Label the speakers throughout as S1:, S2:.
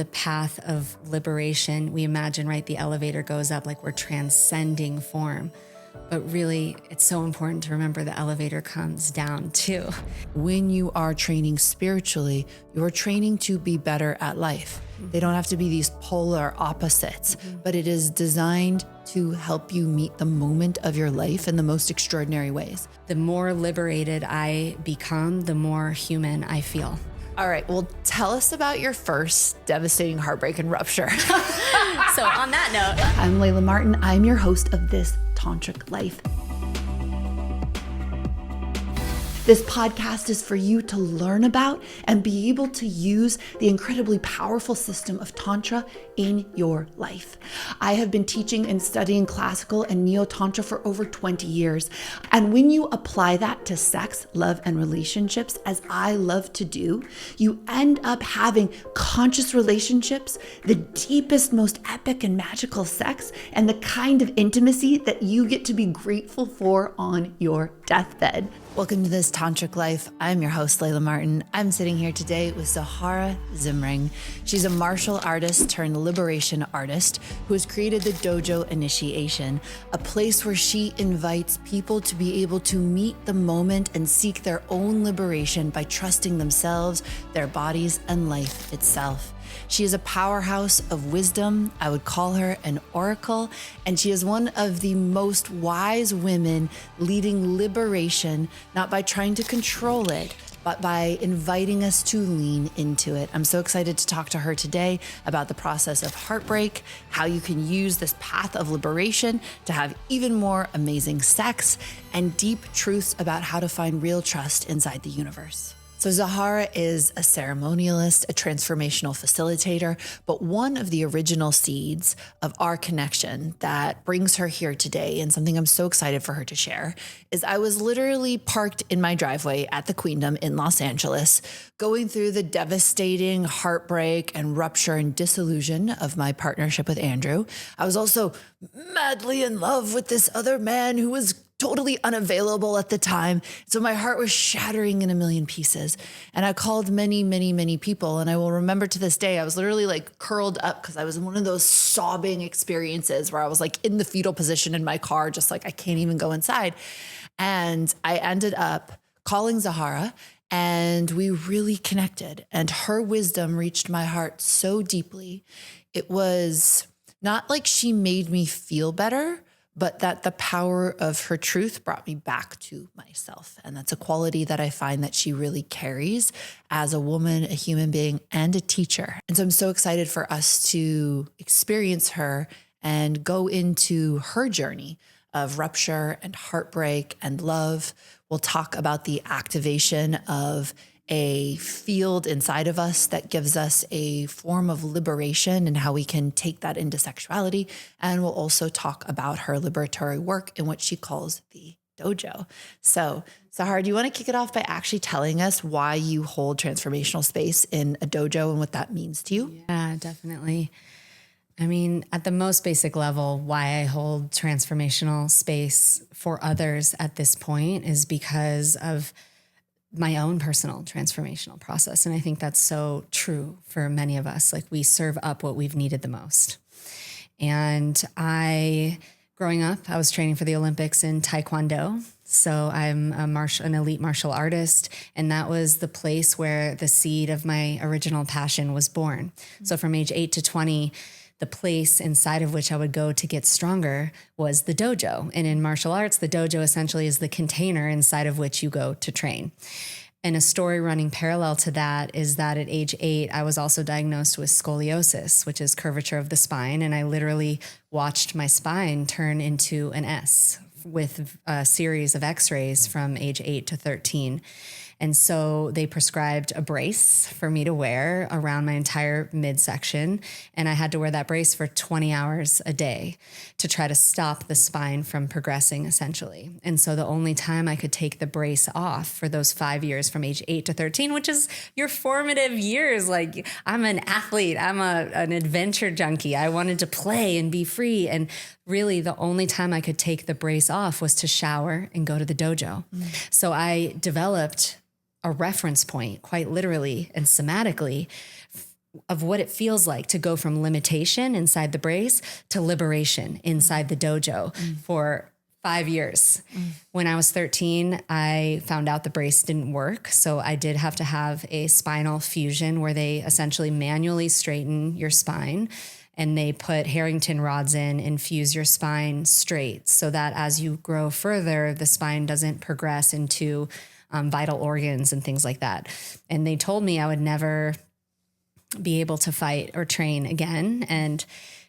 S1: the path of liberation, we imagine, right, the elevator goes up like we're transcending form. But really, it's so important to remember the elevator comes down too.
S2: When you are training spiritually, you're training to be better at life. They don't have to be these polar opposites, but it is designed to help you meet the moment of your life in the most extraordinary ways.
S1: The more liberated I become, the more human I feel.
S2: All right, well, tell us about your first devastating heartbreak and rupture.
S1: So on that note,
S2: I'm Layla Martin. I'm your host of this Tantric Life. This podcast is for you to learn about and be able to use the incredibly powerful system of Tantra in your life. I have been teaching and studying classical and neo-Tantra for over 20 years. And when you apply that to sex, love, and relationships, as I love to do, you end up having conscious relationships, the deepest, most epic and magical sex, and the kind of intimacy that you get to be grateful for on your deathbed. Welcome to this Tantric Life. I'm your host, Layla Martin. I'm sitting here today with Zahara Zimring. She's a martial artist turned liberation artist who has created the Dojo Initiation, a place where she invites people to be able to meet the moment and seek their own liberation by trusting themselves, their bodies, and life itself. She is a powerhouse of wisdom. I would call her an oracle, and she is one of the most wise women leading liberation, not by trying to control it, but by inviting us to lean into it. I'm so excited to talk to her today about the process of heartbreak, how you can use this path of liberation to have even more amazing sex, and deep truths about how to find real trust inside the universe. So Zahara is a ceremonialist, a transformational facilitator, but one of the original seeds of our connection that brings her here today, and something I'm so excited for her to share, is I was literally parked in my driveway at the Queendom in Los Angeles, going through the devastating heartbreak and rupture and disillusion of my partnership with Andrew. I was also madly in love with this other man who was totally unavailable at the time. So my heart was shattering in a million pieces. And I called many, many, many people. And I will remember to this day, I was literally like curled up because I was in one of those sobbing experiences where I was like in the fetal position in my car, just like I can't even go inside. And I ended up calling Zahara, and we really connected. And her wisdom reached my heart so deeply. It was not like she made me feel better, but that the power of her truth brought me back to myself. And that's a quality that I find that she really carries as a woman, a human being, and a teacher. And so I'm so excited for us to experience her and go into her journey of rupture and heartbreak and love. We'll talk about the activation of a field inside of us that gives us a form of liberation and how we can take that into sexuality. And we'll also talk about her liberatory work in what she calls the dojo. So, Zahara, do you want to kick it off by actually telling us why you hold transformational space in a dojo and what that means to you?
S1: Yeah, definitely. I mean, at the most basic level, why I hold transformational space for others at this point is because of my own personal transformational process. And I think that's so true for many of us. Like, we serve up what we've needed the most. And growing up, I was training for the Olympics in Taekwondo. So I'm an elite martial artist. And that was the place where the seed of my original passion was born. So from age 8 to 20, the place inside of which I would go to get stronger was the dojo. And in martial arts, the dojo essentially is the container inside of which you go to train. And a story running parallel to that is that at age 8, I was also diagnosed with scoliosis, which is curvature of the spine. And I literally watched my spine turn into an S with a series of x-rays from age 8 to 13. And so they prescribed a brace for me to wear around my entire midsection. And I had to wear that brace for 20 hours a day to try to stop the spine from progressing, essentially. And so the only time I could take the brace off for those 5 years from age 8 to 13, which is your formative years. Like, I'm an athlete. I'm an adventure junkie. I wanted to play and be free. And really the only time I could take the brace off was to shower and go to the dojo. So I developed a reference point, quite literally and somatically, of what it feels like to go from limitation inside the brace to liberation inside the dojo for 5 years. When I was 13, I found out the brace didn't work. So I did have to have a spinal fusion where they essentially manually straighten your spine, and they put Harrington rods in and fuse your spine straight so that as you grow further, the spine doesn't progress into vital organs and things like that. And they told me I would never be able to fight or train again. And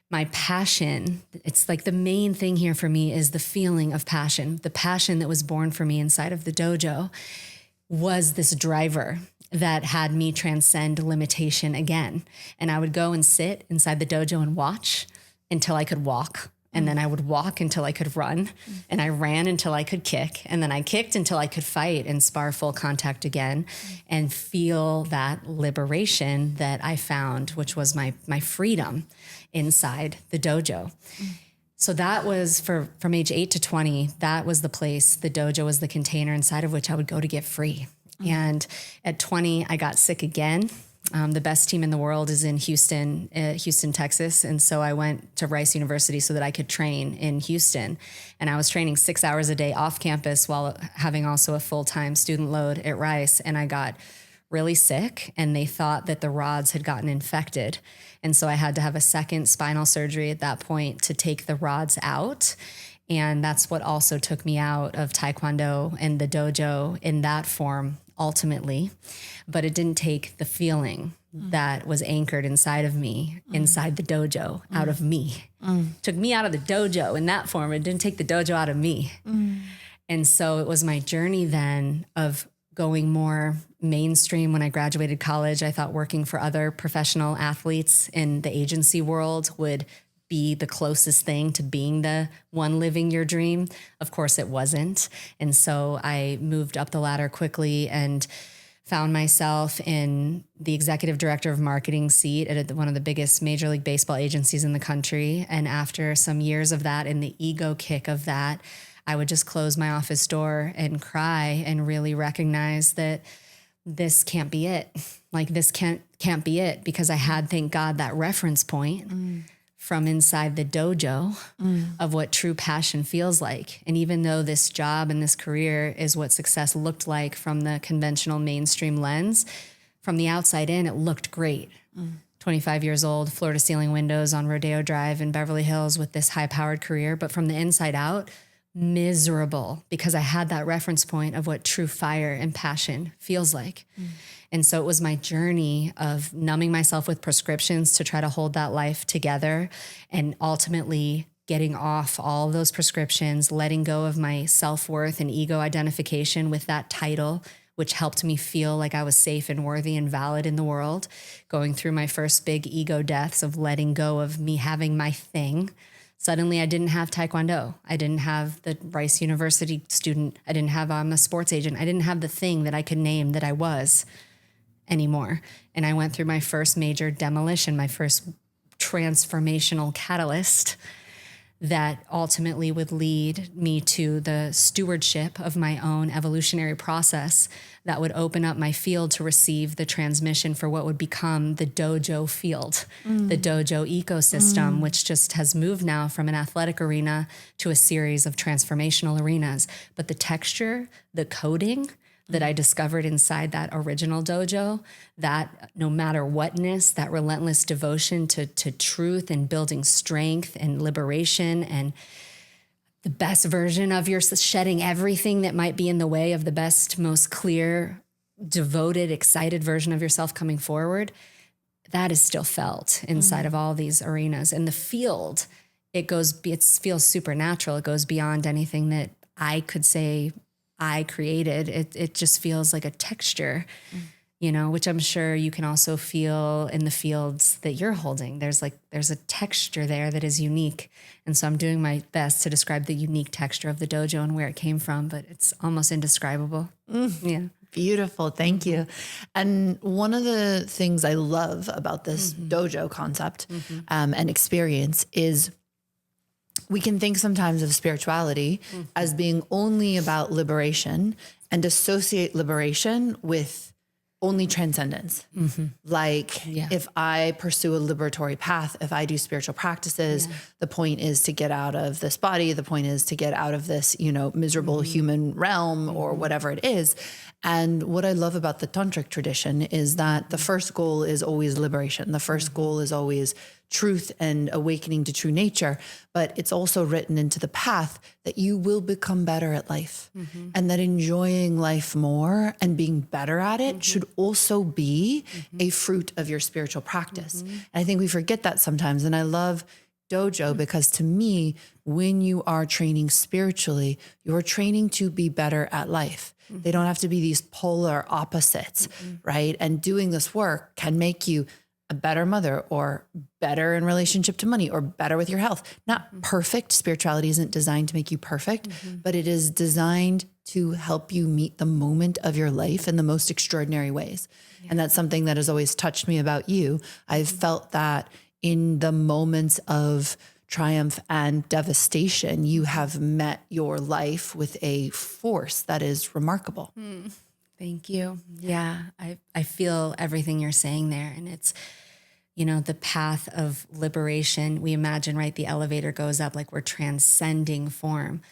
S1: my passion, it's like the main thing here for me is the feeling of passion. The passion that was born for me inside of the dojo was this driver that had me transcend limitation again. And I would go and sit inside the dojo and watch until I could walk. And then I would walk until I could run, and I ran until I could kick, and then I kicked until I could fight and spar full contact again and feel that liberation that I found, which was my freedom inside the dojo. So that was from age 8 to 20, that was the place, the dojo was the container inside of which I would go to get free. And at 20, I got sick again. The best team in the world is in Houston, Texas. And so I went to Rice University so that I could train in Houston. And I was training 6 hours a day off campus while having also a full-time student load at Rice. And I got really sick, and they thought that the rods had gotten infected. And so I had to have a second spinal surgery at that point to take the rods out. And that's what also took me out of Taekwondo and the dojo in that form ultimately. But it didn't take the feeling that was anchored inside of me, inside the dojo, out of me. Took me out of the dojo in that form. It didn't take the dojo out of me. And so it was my journey then of going more mainstream. When I graduated college, I thought working for other professional athletes in the agency world would be the closest thing to being the one living your dream. Of course it wasn't. And so I moved up the ladder quickly and found myself in the executive director of marketing seat at one of the biggest Major League Baseball agencies in the country. And after some years of that and the ego kick of that, I would just close my office door and cry and really recognize that this can't be it. Like this can't be it, because I had, thank God, that reference point from inside the dojo of what true passion feels like. And even though this job and this career is what success looked like from the conventional mainstream lens, from the outside in, it looked great. 25 years old, floor to ceiling windows on Rodeo Drive in Beverly Hills with this high powered career. But from the inside out, miserable, because I had that reference point of what true fire and passion feels like. And so it was my journey of numbing myself with prescriptions to try to hold that life together, and ultimately getting off all of those prescriptions, letting go of my self-worth and ego identification with that title, which helped me feel like I was safe and worthy and valid in the world, going through my first big ego deaths of letting go of me having my thing. Suddenly I didn't have Taekwondo. I didn't have the Rice University student. I didn't have, I'm a sports agent. I didn't have the thing that I could name that I was anymore. And I went through my first major demolition, my first transformational catalyst that ultimately would lead me to the stewardship of my own evolutionary process that would open up my field to receive the transmission for what would become the dojo field, the dojo ecosystem, which just has moved now from an athletic arena to a series of transformational arenas. But the texture, the coding that I discovered inside that original dojo, that no matter whatness, that relentless devotion to truth and building strength and liberation and the best version of your, shedding everything that might be in the way of the best, most clear, devoted, excited version of yourself coming forward, that is still felt inside of all these arenas. And the field, it feels supernatural. It goes beyond anything that I could say I created. It just feels like a texture, which I'm sure you can also feel in the fields that you're holding. There's a texture there that is unique. And so I'm doing my best to describe the unique texture of the dojo and where it came from, but it's almost indescribable. Yeah.
S2: Beautiful. Thank you. And one of the things I love about this dojo concept and experience is we can think sometimes of spirituality as being only about liberation and associate liberation with only transcendence. Like if I pursue a liberatory path, if I do spiritual practices, the point is to get out of this body. The point is to get out of this, miserable human realm or whatever it is. And what I love about the tantric tradition is that the first goal is always liberation. The first goal is always truth and awakening to true nature, but it's also written into the path that you will become better at life and that enjoying life more and being better at it should also be a fruit of your spiritual practice. And I think we forget that sometimes. And I love dojo because to me, when you are training spiritually, you're training to be better at life. They don't have to be these polar opposites, right? And doing this work can make you a better mother or better in relationship to money or better with your health. Not perfect. Spirituality isn't designed to make you perfect, but it is designed to help you meet the moment of your life in the most extraordinary ways. And that's something that has always touched me about you. I've felt that in the moments of triumph and devastation, you have met your life with a force that is remarkable.
S1: Thank you. Yeah, I feel everything you're saying there. And it's, the path of liberation. We imagine, right, the elevator goes up like we're transcending form.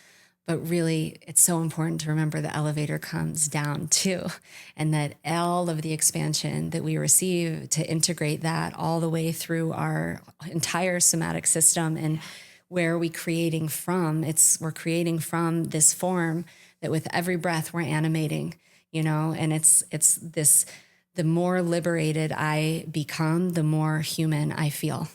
S1: But really, it's so important to remember the elevator comes down too. And that all of the expansion that we receive to integrate that all the way through our entire somatic system and where are we creating from? We're creating from this form that with every breath we're animating, and it's this, the more liberated I become, the more human I feel.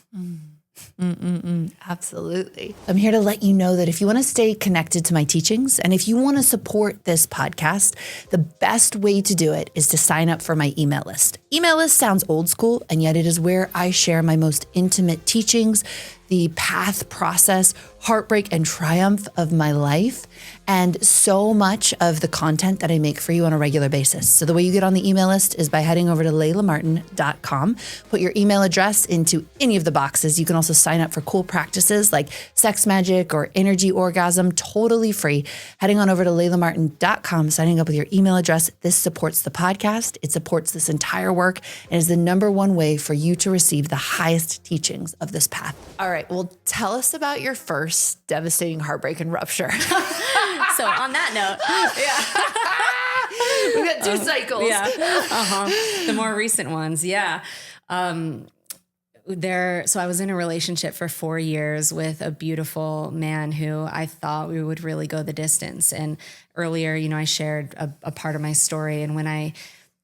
S2: Absolutely. I'm here to let you know that if you want to stay connected to my teachings and if you want to support this podcast, the best way to do it is to sign up for my email list. Email list sounds old school, and yet it is where I share my most intimate teachings, the path, process, heartbreak, and triumph of my life, and so much of the content that I make for you on a regular basis. So the way you get on the email list is by heading over to laylamartin.com, put your email address into any of the boxes. You can also sign up for cool practices like sex magic or energy orgasm, totally free. Heading on over to laylamartin.com, signing up with your email address. This supports the podcast. It supports this entire work and is the number one way for you to receive the highest teachings of this path. All right, well, tell us about your first devastating heartbreak and rupture.
S1: So on that
S2: note, we got two cycles.
S1: The more recent ones. So I was in a relationship for 4 years with a beautiful man who I thought we would really go the distance. And earlier, I shared a part of my story. And when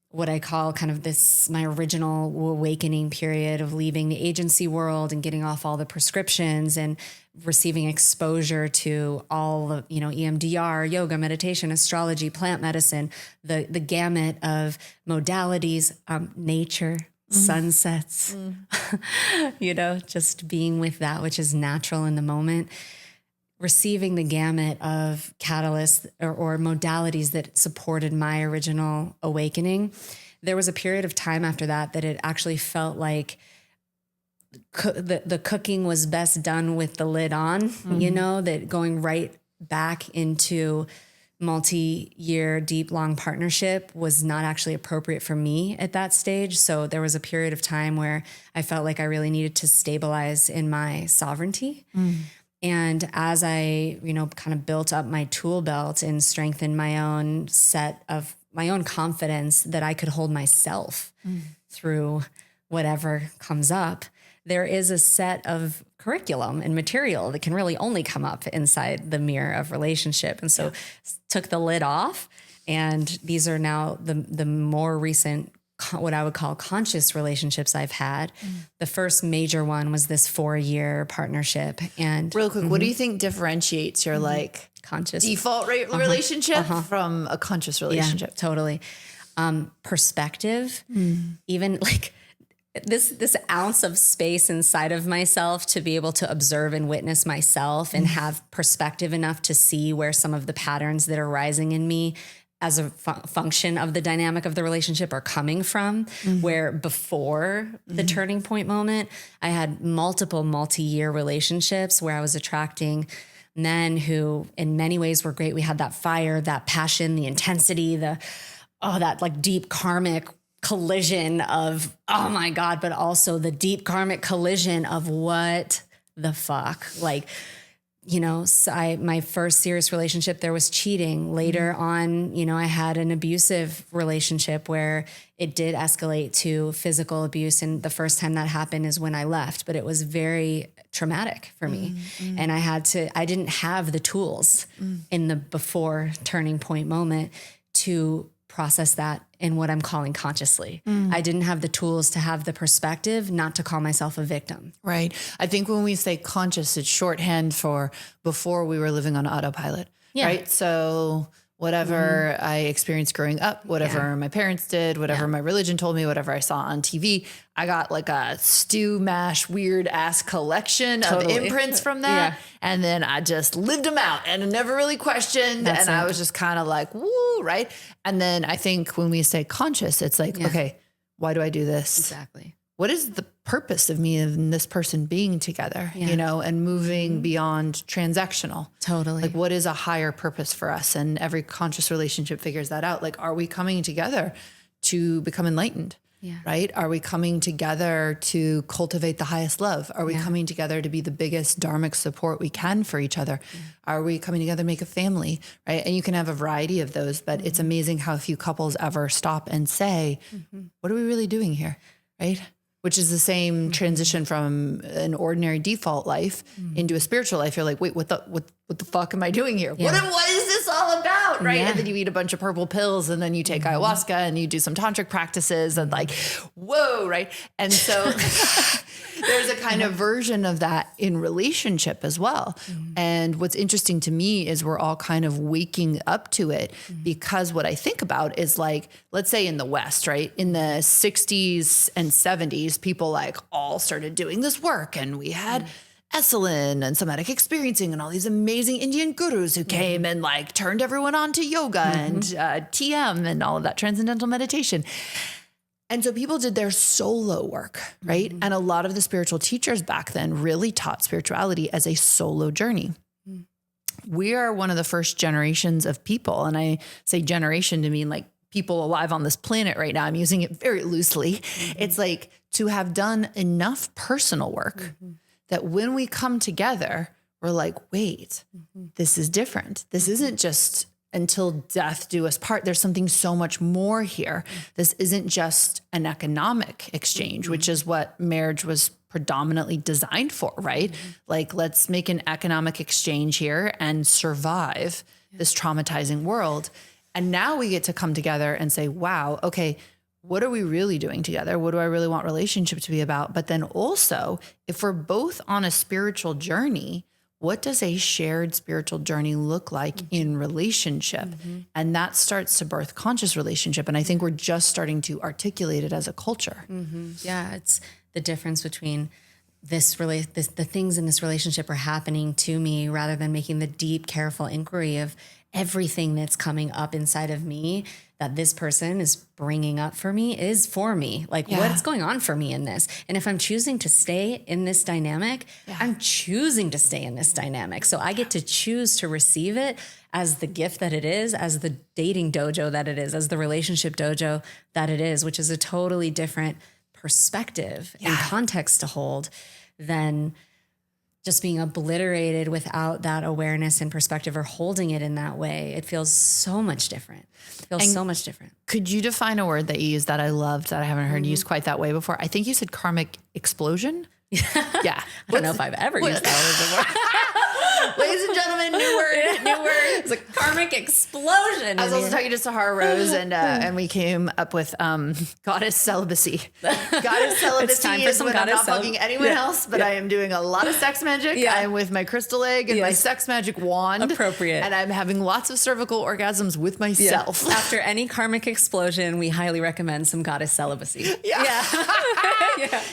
S1: what I call kind of my original awakening period of leaving the agency world and getting off all the prescriptions and receiving exposure to all of, EMDR, yoga, meditation, astrology, plant medicine, the gamut of modalities, nature, sunsets, just being with that, which is natural in the moment. Receiving the gamut of catalysts or modalities that supported my original awakening. There was a period of time after that it actually felt like the cooking was best done with the lid on, that going right back into multi-year, deep, long partnership was not actually appropriate for me at that stage. So there was a period of time where I felt like I really needed to stabilize in my sovereignty. And as I, kind of built up my tool belt and strengthened my own confidence that I could hold myself through whatever comes up, there is a set of curriculum and material that can really only come up inside the mirror of relationship. And so took the lid off. And these are now the more recent, what I would call conscious relationships I've had. The first major one was this 4-year partnership. And
S2: real quick, what do you think differentiates your
S1: conscious
S2: default relationship from a conscious relationship?
S1: Yeah, totally. Perspective, even like this ounce of space inside of myself to be able to observe and witness myself and have perspective enough to see where some of the patterns that are rising in me as a function of the dynamic of the relationship are coming from, where before the turning point moment, I had multiple multi-year relationships where I was attracting men who in many ways were great. We had that fire, that passion, the intensity, that like deep karmic collision of, oh my God, but also the deep karmic collision of what the fuck? Like, you know, my first serious relationship, there was cheating. Later on, you know, I had an abusive relationship where it did escalate to physical abuse. And the first time that happened is when I left, but it was very traumatic for me. And I didn't have the tools in the before turning point moment to process that in what I'm calling consciously. I didn't have the tools to have the perspective, not to call myself a victim.
S2: Right. I think when we say conscious, it's shorthand for before we were living on autopilot.
S1: Yeah.
S2: Right. So whatever I experienced growing up, whatever my parents did, whatever my religion told me, whatever I saw on TV, I got like a stew mash weird ass collection of imprints from that. And then I just lived them out and never really questioned. I was just kind of like, woo, right. And then I think when we say conscious, it's like, okay, why do I do this?
S1: Exactly.
S2: What is the purpose of me and this person being together, you know, and moving beyond transactional?
S1: Totally.
S2: Like, what is a higher purpose for us? And every conscious relationship figures that out. Like, are we coming together to become enlightened?
S1: Yeah.
S2: Right? Are we coming together to cultivate the highest love? Are we coming together to be the biggest dharmic support we can for each other? Are we coming together to make a family? Right? And you can have a variety of those, but it's amazing how few couples ever stop and say, what are we really doing here? Right? Which is the same transition from an ordinary default life into a spiritual life. You're like, wait, what the fuck am I doing here? What is this all about? Right. And then you eat a bunch of purple pills and then you take ayahuasca and you do some tantric practices and like, whoa. Right. And so there's a kind of version of that in relationship as well. And what's interesting to me is we're all kind of waking up to it because what I think about is like, let's say in the West, right? In the 60s and 70s, people like all started doing this work and we had Esalen and somatic experiencing and all these amazing Indian gurus who came and like turned everyone on to yoga and TM and all of that transcendental meditation. And so people did their solo work, right? And a lot of the spiritual teachers back then really taught spirituality as a solo journey. We are one of the first generations of people. And I say generation to mean like people alive on this planet right now. I'm using it very loosely. It's like to have done enough personal work that when we come together, we're like, wait, this is different. This isn't just until death do us part. There's something so much more here. This isn't just an economic exchange, which is what marriage was predominantly designed for, right? Like, let's make an economic exchange here and survive this traumatizing world. And now we get to come together and say, wow, okay, what are we really doing together? What do I really want relationship to be about? But then also, if we're both on a spiritual journey, what does a shared spiritual journey look like in relationship? And that starts to birth conscious relationship. And I think we're just starting to articulate it as a culture.
S1: Yeah, it's the difference between the things in this relationship are happening to me rather than making the deep, careful inquiry of everything that's coming up inside of me that this person is bringing up for me is for me. Like what's going on for me in this? And if I'm choosing to stay in this dynamic, I'm choosing to stay in this dynamic. So I get to choose to receive it as the gift that it is, as the dating dojo that it is, as the relationship dojo that it is, which is a totally different perspective and context to hold than just being obliterated without that awareness and perspective or holding it in that way. It feels so much different. It feels so much different.
S2: Could you define a word that you used that I loved that I haven't heard used quite that way before? I think you said karmic explosion. Yeah.
S1: I don't know if I've ever used that word before.
S2: Ladies and gentlemen, new word.
S1: It's a karmic explosion.
S2: I was also talking to Zahara Rose and we came up with goddess celibacy. Goddess celibacy
S1: It's time for
S2: is
S1: some
S2: when I'm not
S1: goddess
S2: fucking anyone else, but I am doing a lot of sex magic. I'm with my crystal egg and my sex magic wand.
S1: Appropriate.
S2: And I'm having lots of cervical orgasms with myself.
S1: After any karmic explosion, we highly recommend some goddess celibacy.
S2: Yeah,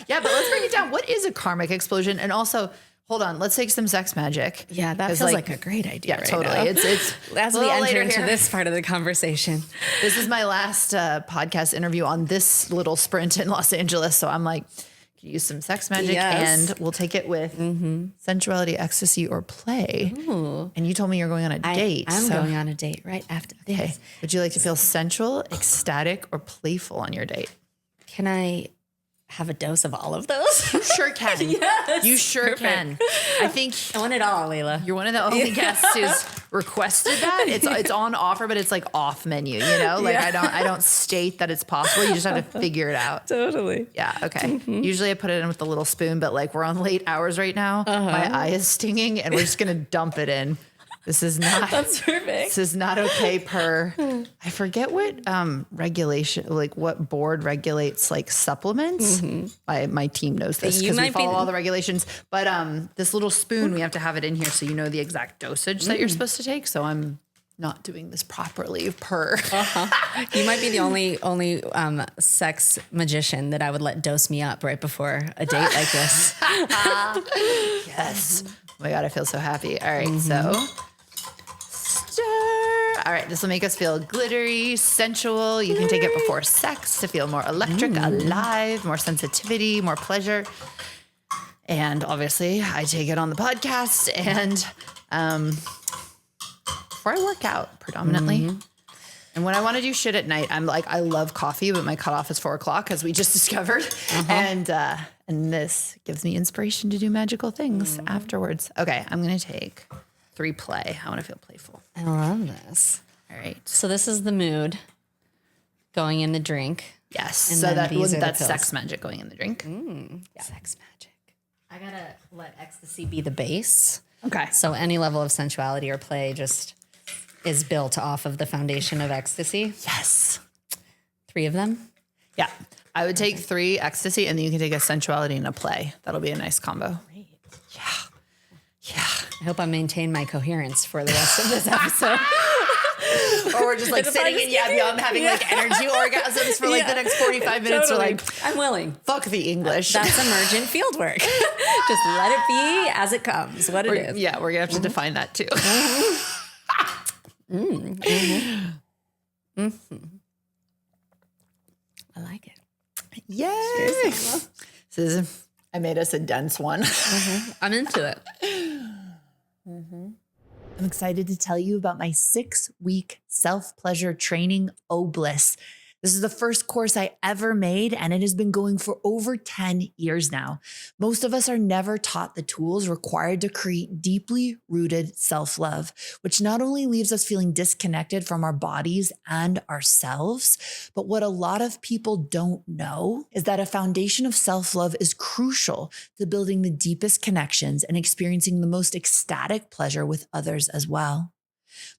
S2: but let's break it down. What is a karmic explosion? And also, hold on, let's take some sex magic.
S1: Yeah, that feels like a great idea.
S2: Yeah, totally.
S1: Now.
S2: It's
S1: as we enter into this part of the conversation.
S2: This is my last podcast interview on this little sprint in Los Angeles. So I'm like, could use some sex magic and we'll take it with sensuality, ecstasy, or play. Ooh. And you told me you're going on a date.
S1: I'm going on a date right after this.
S2: Okay. Would you like to feel sensual, ecstatic, or playful on your date?
S1: Can I have a dose of all of those?
S2: You sure can.
S1: Yes,
S2: you sure can. I think
S1: I want it all, Layla.
S2: you're one of the only guests who's requested that. It's on offer, but it's like off menu, you know? Like I don't state that it's possible. You just have to figure it out.
S1: Totally.
S2: Yeah. Okay. Usually I put it in with a little spoon, but like we're on late hours right now. My eye is stinging and we're just going to dump it in. This is not,
S1: That's perfect.
S2: This is not okay per, I forget what regulation, like what board regulates like supplements. My team knows this because we follow all the regulations. But this little spoon, we have to have it in here so you know the exact dosage that you're supposed to take. So I'm not doing this properly per.
S1: You might be the only sex magician that I would let dose me up right before a date like this.
S2: Yes. Oh my God, I feel so happy. All right, so stir. All right, this will make us feel glittery, sensual. You can take it before sex to feel more electric, alive, more sensitivity, more pleasure. And obviously, I take it on the podcast and before I work out predominantly. And when I want to do shit at night, I'm like, I love coffee, but my cutoff is 4:00, as we just discovered. And this gives me inspiration to do magical things afterwards. Okay, I'm going to take 3 play. I want to feel playful.
S1: I love this.
S2: All right.
S1: So this is the mood going in the drink.
S2: Yes.
S1: And
S2: so
S1: then these are the
S2: that's
S1: pills.
S2: sex magic going in the drink.
S1: Sex magic. I got to let ecstasy be the base.
S2: Okay.
S1: So any level of sensuality or play just is built off of the foundation of ecstasy.
S2: Yes.
S1: 3 of them.
S2: Yeah. I would take 3 ecstasy and then you can take a sensuality and a play. That'll be a nice combo.
S1: Great.
S2: Yeah. Yeah.
S1: I hope I maintain my coherence for the rest of this episode.
S2: Or we're just like sitting in Yab having like energy orgasms for like the next 45 minutes.
S1: Totally.
S2: We're like,
S1: I'm willing.
S2: fuck the English.
S1: That's emergent field work. Just let it be as it comes, what it is.
S2: Yeah, we're going to have to define that too.
S1: I like it.
S2: Yay. I made us a dense one.
S1: I'm into it.
S2: I'm excited to tell you about my 6-week self-pleasure training, Obliss. This is the first course I ever made, and it has been going for over 10 years now. Most of us are never taught the tools required to create deeply rooted self-love, which not only leaves us feeling disconnected from our bodies and ourselves, but what a lot of people don't know is that a foundation of self-love is crucial to building the deepest connections and experiencing the most ecstatic pleasure with others as well.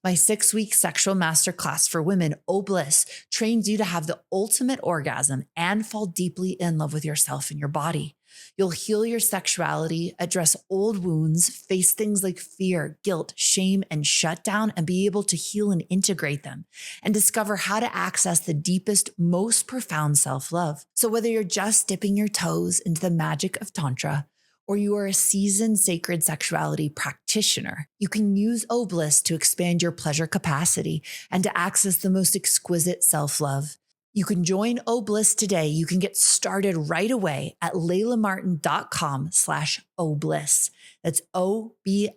S2: My 6-week sexual masterclass for women, Obliss, trains you to have the ultimate orgasm and fall deeply in love with yourself and your body. You'll heal your sexuality, address old wounds, face things like fear, guilt, shame, and shutdown, and be able to heal and integrate them, and discover how to access the deepest, most profound self-love. So whether you're just dipping your toes into the magic of Tantra, or you are a seasoned sacred sexuality practitioner, you can use Obliss to expand your pleasure capacity and to access the most exquisite self-love. You can join Obliss today. You can get started right away at laylamartin.com/Obliss. That's OBLISS,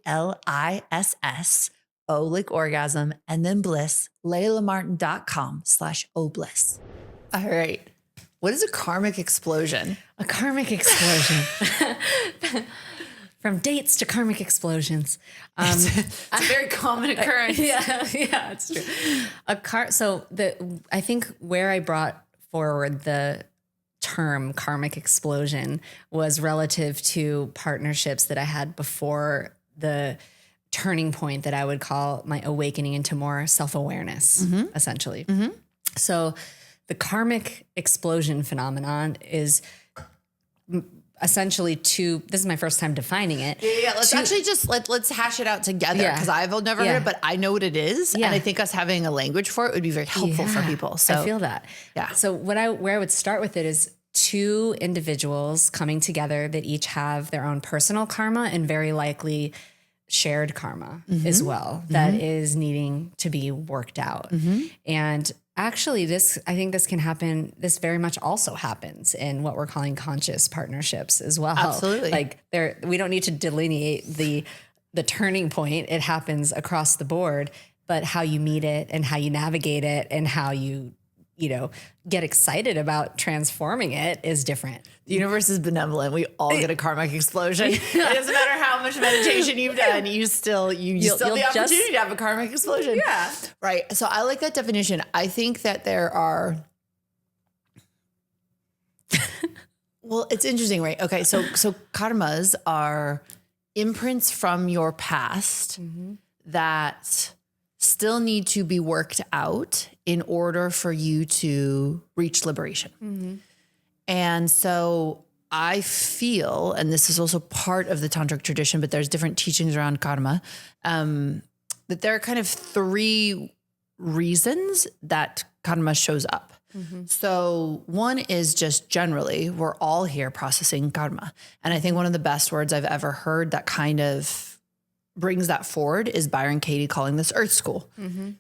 S2: O like orgasm, and then bliss, laylamartin.com/Obliss. All right. What is a karmic explosion?
S1: A karmic explosion. From dates to karmic explosions.
S2: It's a very common occurrence.
S1: Yeah, it's true. I think where I brought forward the term karmic explosion was relative to partnerships that I had before the turning point that I would call my awakening into more self-awareness, essentially. So the karmic explosion phenomenon is essentially this is my first time defining it.
S2: Yeah. Let's hash it out together because I've never heard it, but I know what it is.
S1: Yeah.
S2: And I think us having a language for it would be very helpful for people. So
S1: I feel that.
S2: Yeah.
S1: So where I would start with it is 2 individuals coming together that each have their own personal karma and very likely shared karma as well that is needing to be worked out. And actually, I think this can happen. This very much also happens in what we're calling conscious partnerships as well.
S2: Absolutely.
S1: Like we don't need to delineate the turning point. It happens across the board, but how you meet it and how you navigate it and how you get excited about transforming it is different.
S2: The universe is benevolent. We all get a karmic explosion. It doesn't matter how much meditation you've done. You still have the opportunity to have a karmic explosion.
S1: Yeah.
S2: Right. So I like that definition. I think that there are, well, it's interesting, right? Okay. So karmas are imprints from your past that still need to be worked out in order for you to reach liberation. And so I feel, and this is also part of the tantric tradition, but there's different teachings around karma, that there are kind of 3 reasons that karma shows up. So one is just generally, we're all here processing karma. And I think one of the best words I've ever heard that kind of brings that forward is Byron Katie calling this Earth School.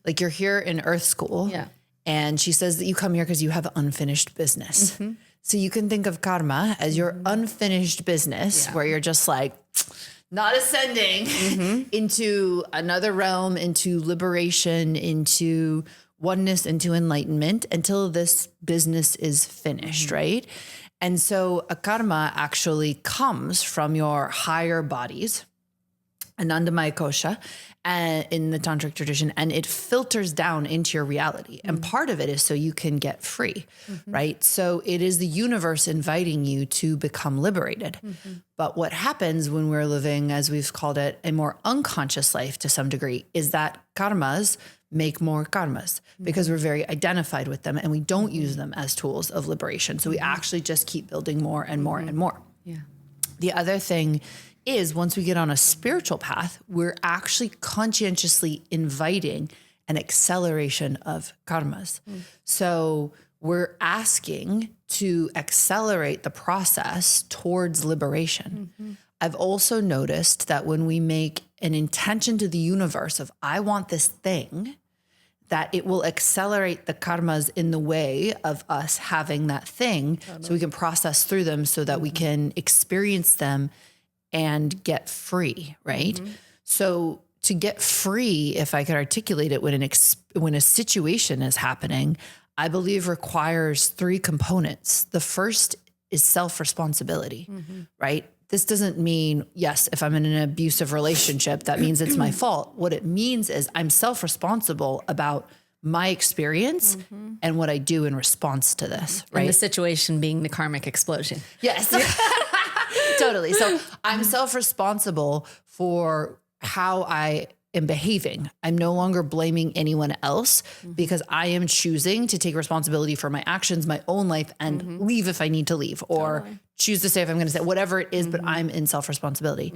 S2: Like you're here in Earth School.
S1: Yeah.
S2: And she says that you come here because you have unfinished business. So you can think of karma as your unfinished business where you're just like not ascending into another realm, into liberation, into oneness, into enlightenment until this business is finished, right? And so a karma actually comes from your higher bodies, Anandamaya Kosha, in the tantric tradition, and it filters down into your reality. And part of it is so you can get free, right? So it is the universe inviting you to become liberated. But what happens when we're living, as we've called it, a more unconscious life to some degree, is that karmas make more karmas because we're very identified with them and we don't use them as tools of liberation. So we actually just keep building more and more and more.
S1: Yeah.
S2: The other thing is once we get on a spiritual path, we're actually conscientiously inviting an acceleration of karmas. So we're asking to accelerate the process towards liberation. I've also noticed that when we make an intention to the universe of, I want this thing, that it will accelerate the karmas in the way of us having that thing so we can process through them so that we can experience them and get free, right? So to get free, if I could articulate it, when a situation is happening, I believe requires 3 components. The first is self-responsibility, right? This doesn't mean, yes, if I'm in an abusive relationship, that means it's my fault. What it means is I'm self-responsible about my experience and what I do in response to this, right?
S1: And the situation being the karmic explosion.
S2: Yes. Totally. So I'm self-responsible for how I am behaving. I'm no longer blaming anyone else because I am choosing to take responsibility for my actions, my own life, and leave if I need to leave, or choose to stay if I'm going to stay, whatever it is, but I'm in self-responsibility.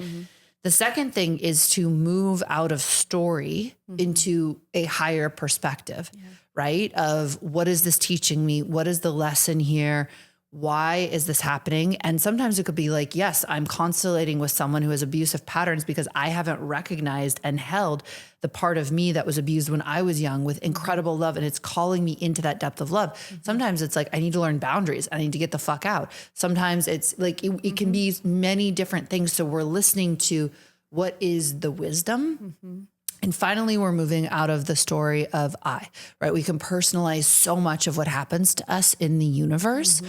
S2: The second thing is to move out of story into a higher perspective, right? Of what is this teaching me? What is the lesson here? Why is this happening? And sometimes it could be like, yes, I'm constellating with someone who has abusive patterns because I haven't recognized and held the part of me that was abused when I was young with incredible love. And it's calling me into that depth of love. Sometimes it's like, I need to learn boundaries. I need to get the fuck out. Sometimes it's like, it can be many different things. So we're listening to what is the wisdom. And finally, we're moving out of the story of I, right? We can personalize so much of what happens to us in the universe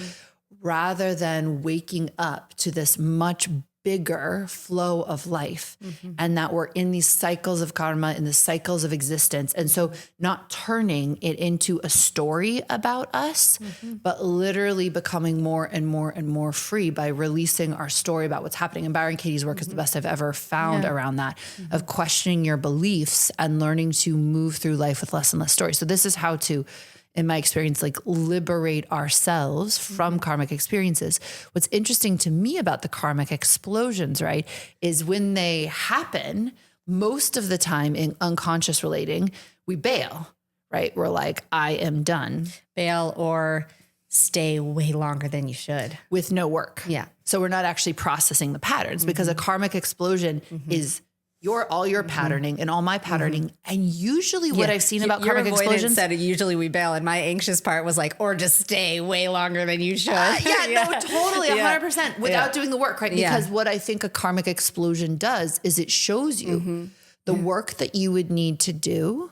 S2: rather than waking up to this much bigger flow of life and that we're in these cycles of karma, in the cycles of existence. And so not turning it into a story about us, but literally becoming more and more and more free by releasing our story about what's happening. And Byron Katie's work is the best I've ever found around that, of questioning your beliefs and learning to move through life with less and less story. So this is how to, in my experience, like liberate ourselves from karmic experiences. What's interesting to me about the karmic explosions, right, is when they happen, most of the time in unconscious relating, we bail, right? We're like, I am done.
S1: Bail or stay way longer than you should.
S2: With no work.
S1: Yeah.
S2: So we're not actually processing the patterns because a karmic explosion is all your patterning and all my patterning. And usually what I've seen about karmic explosions.
S1: Said usually we bail. And my anxious part was like, or just stay way longer than you should.
S2: No, totally. 100% without doing the work, right? Because what I think a karmic explosion does is it shows you the work that you would need to do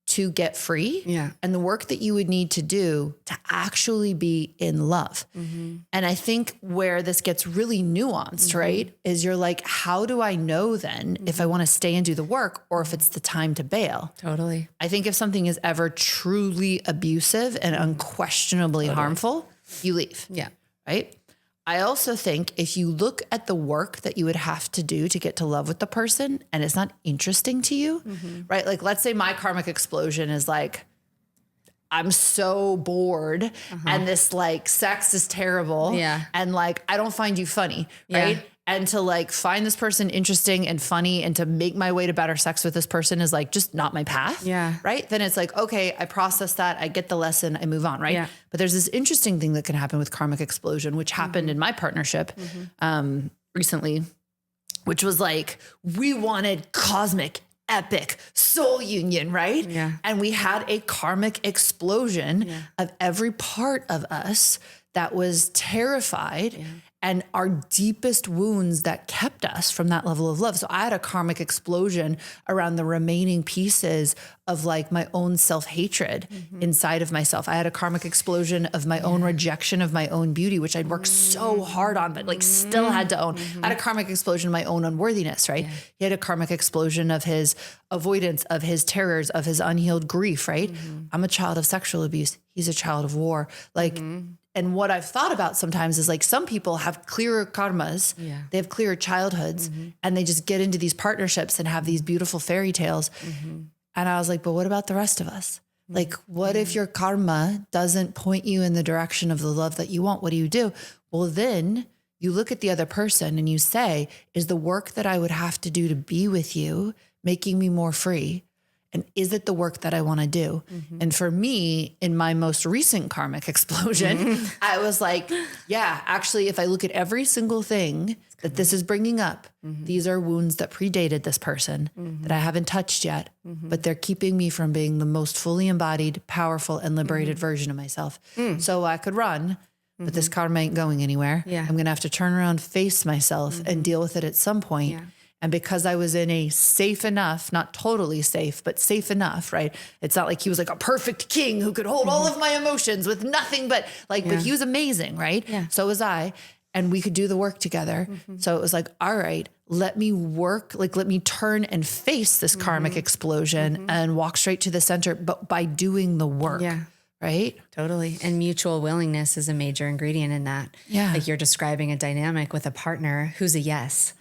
S2: to get free
S1: Yeah.
S2: and the work that you would need to do to actually be in love. And I think where this gets really nuanced, right, is you're like, how do I know then if I want to stay and do the work or if it's the time to bail?
S1: Totally.
S2: I think if something is ever truly abusive and unquestionably harmful, you leave.
S1: Yeah.
S2: Right? I also think if you look at the work that you would have to do to get to love with the person and it's not interesting to you, right? Like, let's say my karmic explosion is like, I'm so bored and this like sex is terrible.
S1: Yeah.
S2: And like, I don't find you funny. Right.
S1: Yeah.
S2: And to like find this person interesting and funny and to make my way to better sex with this person is like just not my path.
S1: Yeah.
S2: Right. Then it's like, okay, I process that. I get the lesson. I move on. Right.
S1: Yeah.
S2: But there's this interesting thing that can happen with karmic explosion, which happened in my partnership recently, which was like, we wanted cosmic, epic soul union. Right.
S1: Yeah.
S2: And we had a karmic explosion of every part of us that was terrified and our deepest wounds that kept us from that level of love. So I had a karmic explosion around the remaining pieces of like my own self-hatred inside of myself. I had a karmic explosion of my own rejection of my own beauty, which I'd worked so hard on, but like still had to own. I had a karmic explosion of my own unworthiness, right? He had a karmic explosion of his avoidance, of his terrors, of his unhealed grief, right? I'm a child of sexual abuse. He's a child of war. Like, and what I've thought about sometimes is like some people have clearer karmas, they have clearer childhoods, and they just get into these partnerships and have these beautiful fairy tales. And I was like, but what about the rest of us? Like, what if your karma doesn't point you in the direction of the love that you want? What do? Well, then you look at the other person and you say, is the work that I would have to do to be with you making me more free? And is it the work that I want to do? And for me, in my most recent karmic explosion, I was like, yeah, actually, if I look at every single thing that this is bringing up, these are wounds that predated this person that I haven't touched yet, but they're keeping me from being the most fully embodied, powerful, and liberated version of myself. So I could run, but this karma ain't going anywhere. I'm going to have to turn around, face myself, and deal with it at some point. And because I was in a safe enough, not totally safe, but safe enough, right? It's not like he was like a perfect king who could hold all of my emotions with nothing but like, but he was amazing, right? So was I. And we could do the work together. So it was like, all right, let me work, like, let me turn and face this karmic explosion and walk straight to the center, but by doing the work. Right?
S1: Totally. And mutual willingness is a major ingredient in that. Like you're describing a dynamic with a partner who's a yes.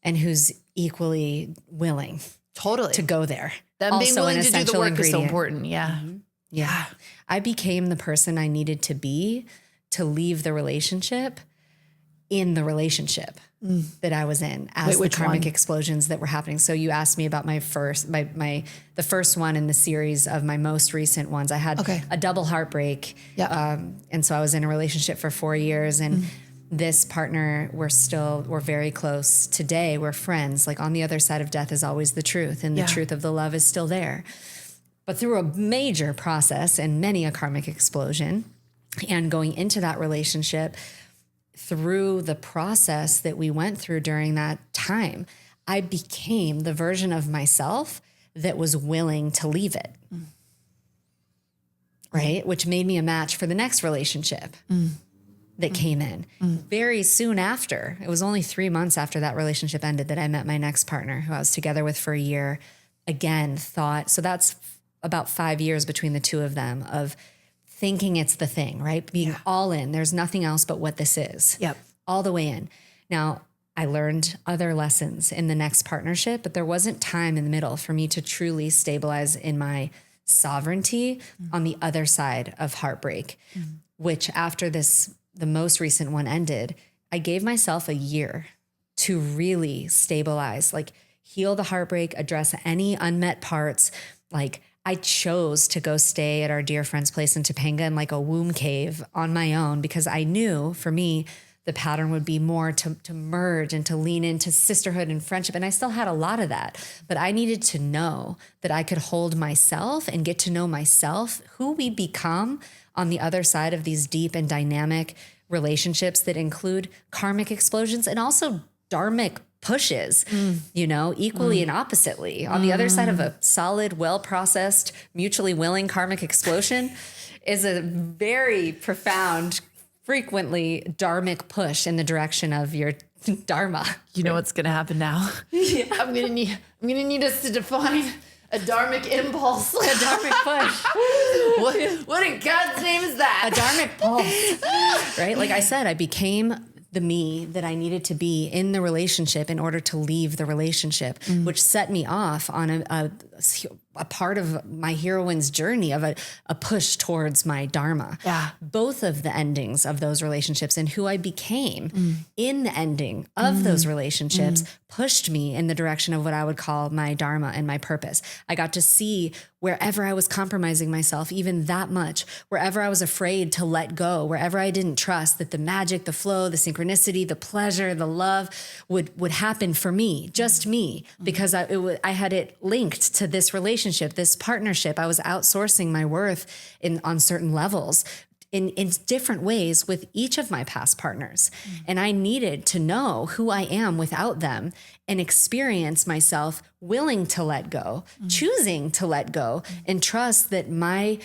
S1: And who's equally willing to go there.
S2: Them being willing to do the work is so important.
S1: Yeah. I became the person I needed to be to leave the relationship in the relationship that I was in as the karmic explosions that were happening. So you asked me about my first, the first one in the series of my most recent ones. I had a double heartbreak. And so I was in a relationship for 4 years and this partner, we're very close today. We're friends. Like on the other side of death is always the truth, and the truth of the love is still there. But through a major process and many a karmic explosion and going into that relationship, through the process that we went through during that time, I became the version of myself that was willing to leave it. Right? Which made me a match for the next relationship. That came in very soon after. It was only 3 months after that relationship ended that I met my next partner who I was together with for a year. Again, so that's about 5 years between the two of them of thinking it's the thing, right? Being all in. There's nothing else but what this is. All the way in. Now, I learned other lessons in the next partnership, but there wasn't time in the middle for me to truly stabilize in my sovereignty on the other side of heartbreak, which after the most recent one ended, I gave myself a year to really stabilize, like heal the heartbreak, address any unmet parts. Like I chose to go stay at our dear friend's place in Topanga in like a womb cave on my own because I knew for me, the pattern would be more to merge and to lean into sisterhood and friendship. And I still had a lot of that, but I needed to know that I could hold myself and get to know myself, who we become on the other side of these deep and dynamic relationships that include karmic explosions and also dharmic pushes, equally and oppositely. On the other side of a solid, well-processed, mutually willing karmic explosion is a very profound, frequently dharmic push in the direction of your dharma.
S2: You know what's going to happen now? Yeah. I'm going to need us to define a dharmic impulse.
S1: A dharmic push.
S2: What in God's name is that?
S1: A dharmic pulse. Right? Like I said, I became the me that I needed to be in the relationship in order to leave the relationship, which set me off on a part of my heroine's journey of a push towards my dharma.
S2: Yeah.
S1: Both of the endings of those relationships and who I became in the ending of those relationships pushed me in the direction of what I would call my dharma and my purpose. I got to see wherever I was compromising myself, even that much, wherever I was afraid to let go, wherever I didn't trust that the magic, the flow, the synchronicity, the pleasure, the love would happen for me, just me, because I had it linked to this relationship, this partnership. I was outsourcing my worth on certain levels in different ways with each of my past partners. And I needed to know who I am without them and experience myself willing to let go, choosing to let go, and trust that my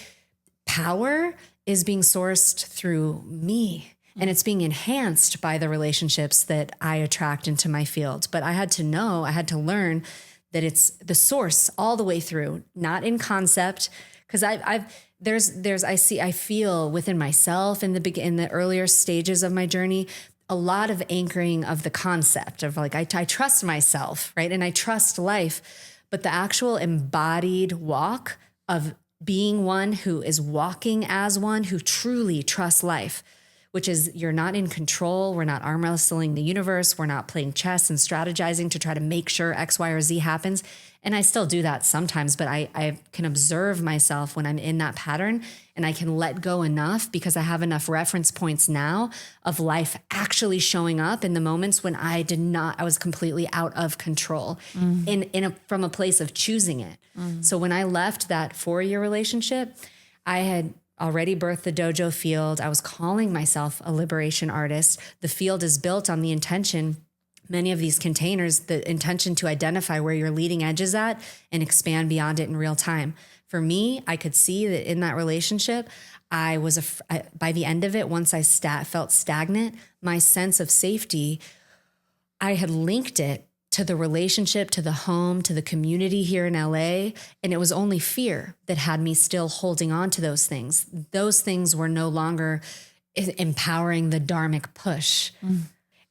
S1: power is being sourced through me. And it's being enhanced by the relationships that I attract into my field. But I had to learn that it's the source all the way through, not in concept. Because I feel within myself in the earlier stages of my journey, a lot of anchoring of the concept of like, I trust myself, right? And I trust life, but the actual embodied walk of being one who is walking as one who truly trusts life, which is you're not in control. We're not arm wrestling the universe. We're not playing chess and strategizing to try to make sure X, Y, or Z happens. And I still do that sometimes, but I can observe myself when I'm in that pattern, and I can let go enough because I have enough reference points now of life actually showing up in the moments when I was completely out of control from a place of choosing it. So when I left that 4-year relationship, I had already birthed the dojo field. I was calling myself a liberation artist. The field is built on the intention, many of these containers, the intention to identify where your leading edge is at and expand beyond it in real time. For me, I could see that in that relationship, I was by the end of it, once I felt stagnant, my sense of safety, I had linked it to the relationship, to the home, to the community here in LA. And it was only fear that had me still holding on to those things. Those things were no longer empowering the dharmic push.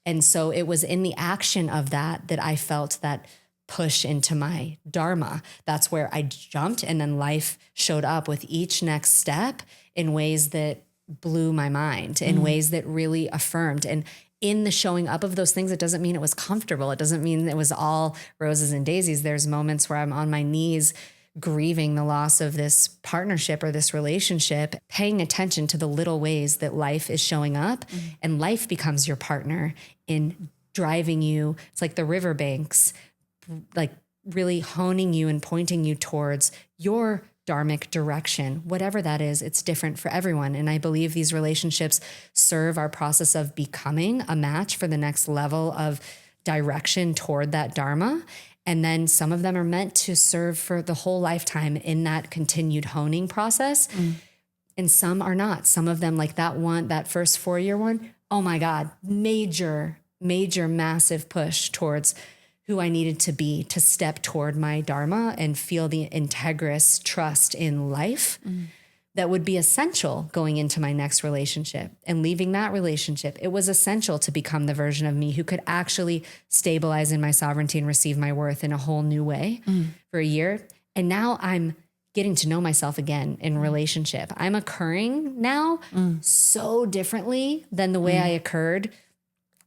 S1: And so it was in the action of that I felt that push into my dharma. That's where I jumped, and then life showed up with each next step in ways that blew my mind, in ways that really affirmed. And in the showing up of those things, it doesn't mean it was comfortable. It doesn't mean it was all roses and daisies. There's moments where I'm on my knees grieving the loss of this partnership or this relationship, paying attention to the little ways that life is showing up, and life becomes your partner in driving you. It's like the riverbanks, like really honing you and pointing you towards your dharmic direction, whatever that is. It's different for everyone. And I believe these relationships serve our process of becoming a match for the next level of direction toward that dharma. And then some of them are meant to serve for the whole lifetime in that continued honing process. And some are not. Some of them, like that first 4-year one, oh my God, major, massive push towards who I needed to be to step toward my dharma and feel the integrous trust in life that would be essential going into my next relationship and leaving that relationship. It was essential to become the version of me who could actually stabilize in my sovereignty and receive my worth in a whole new way for a year. And now I'm getting to know myself again in relationship. I'm occurring now so differently than the way I occurred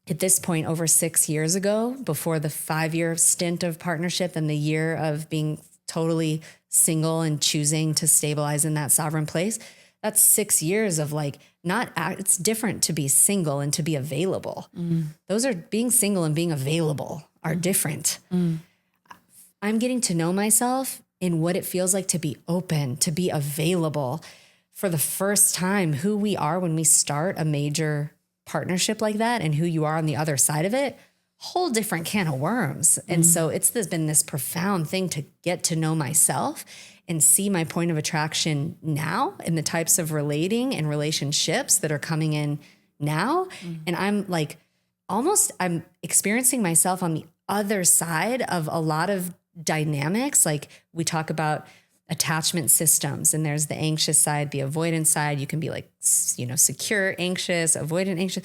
S1: at this point over 6 years ago, before the 5-year stint of partnership and the year of being totally single and choosing to stabilize in that sovereign place. That's 6 years of it's different to be single and to be available. Those are being single and being available are different. I'm getting to know myself in what it feels like to be open, to be available for the first time, who we are when we start a major partnership like that and who you are on the other side of it. whole different can of worms. And so it's been this profound thing to get to know myself and see my point of attraction now and the types of relating and relationships that are coming in now. And I'm like, I'm experiencing myself on the other side of a lot of dynamics. Like we talk about attachment systems, and there's the anxious side, the avoidant side. You can be like, secure, anxious, avoidant, anxious.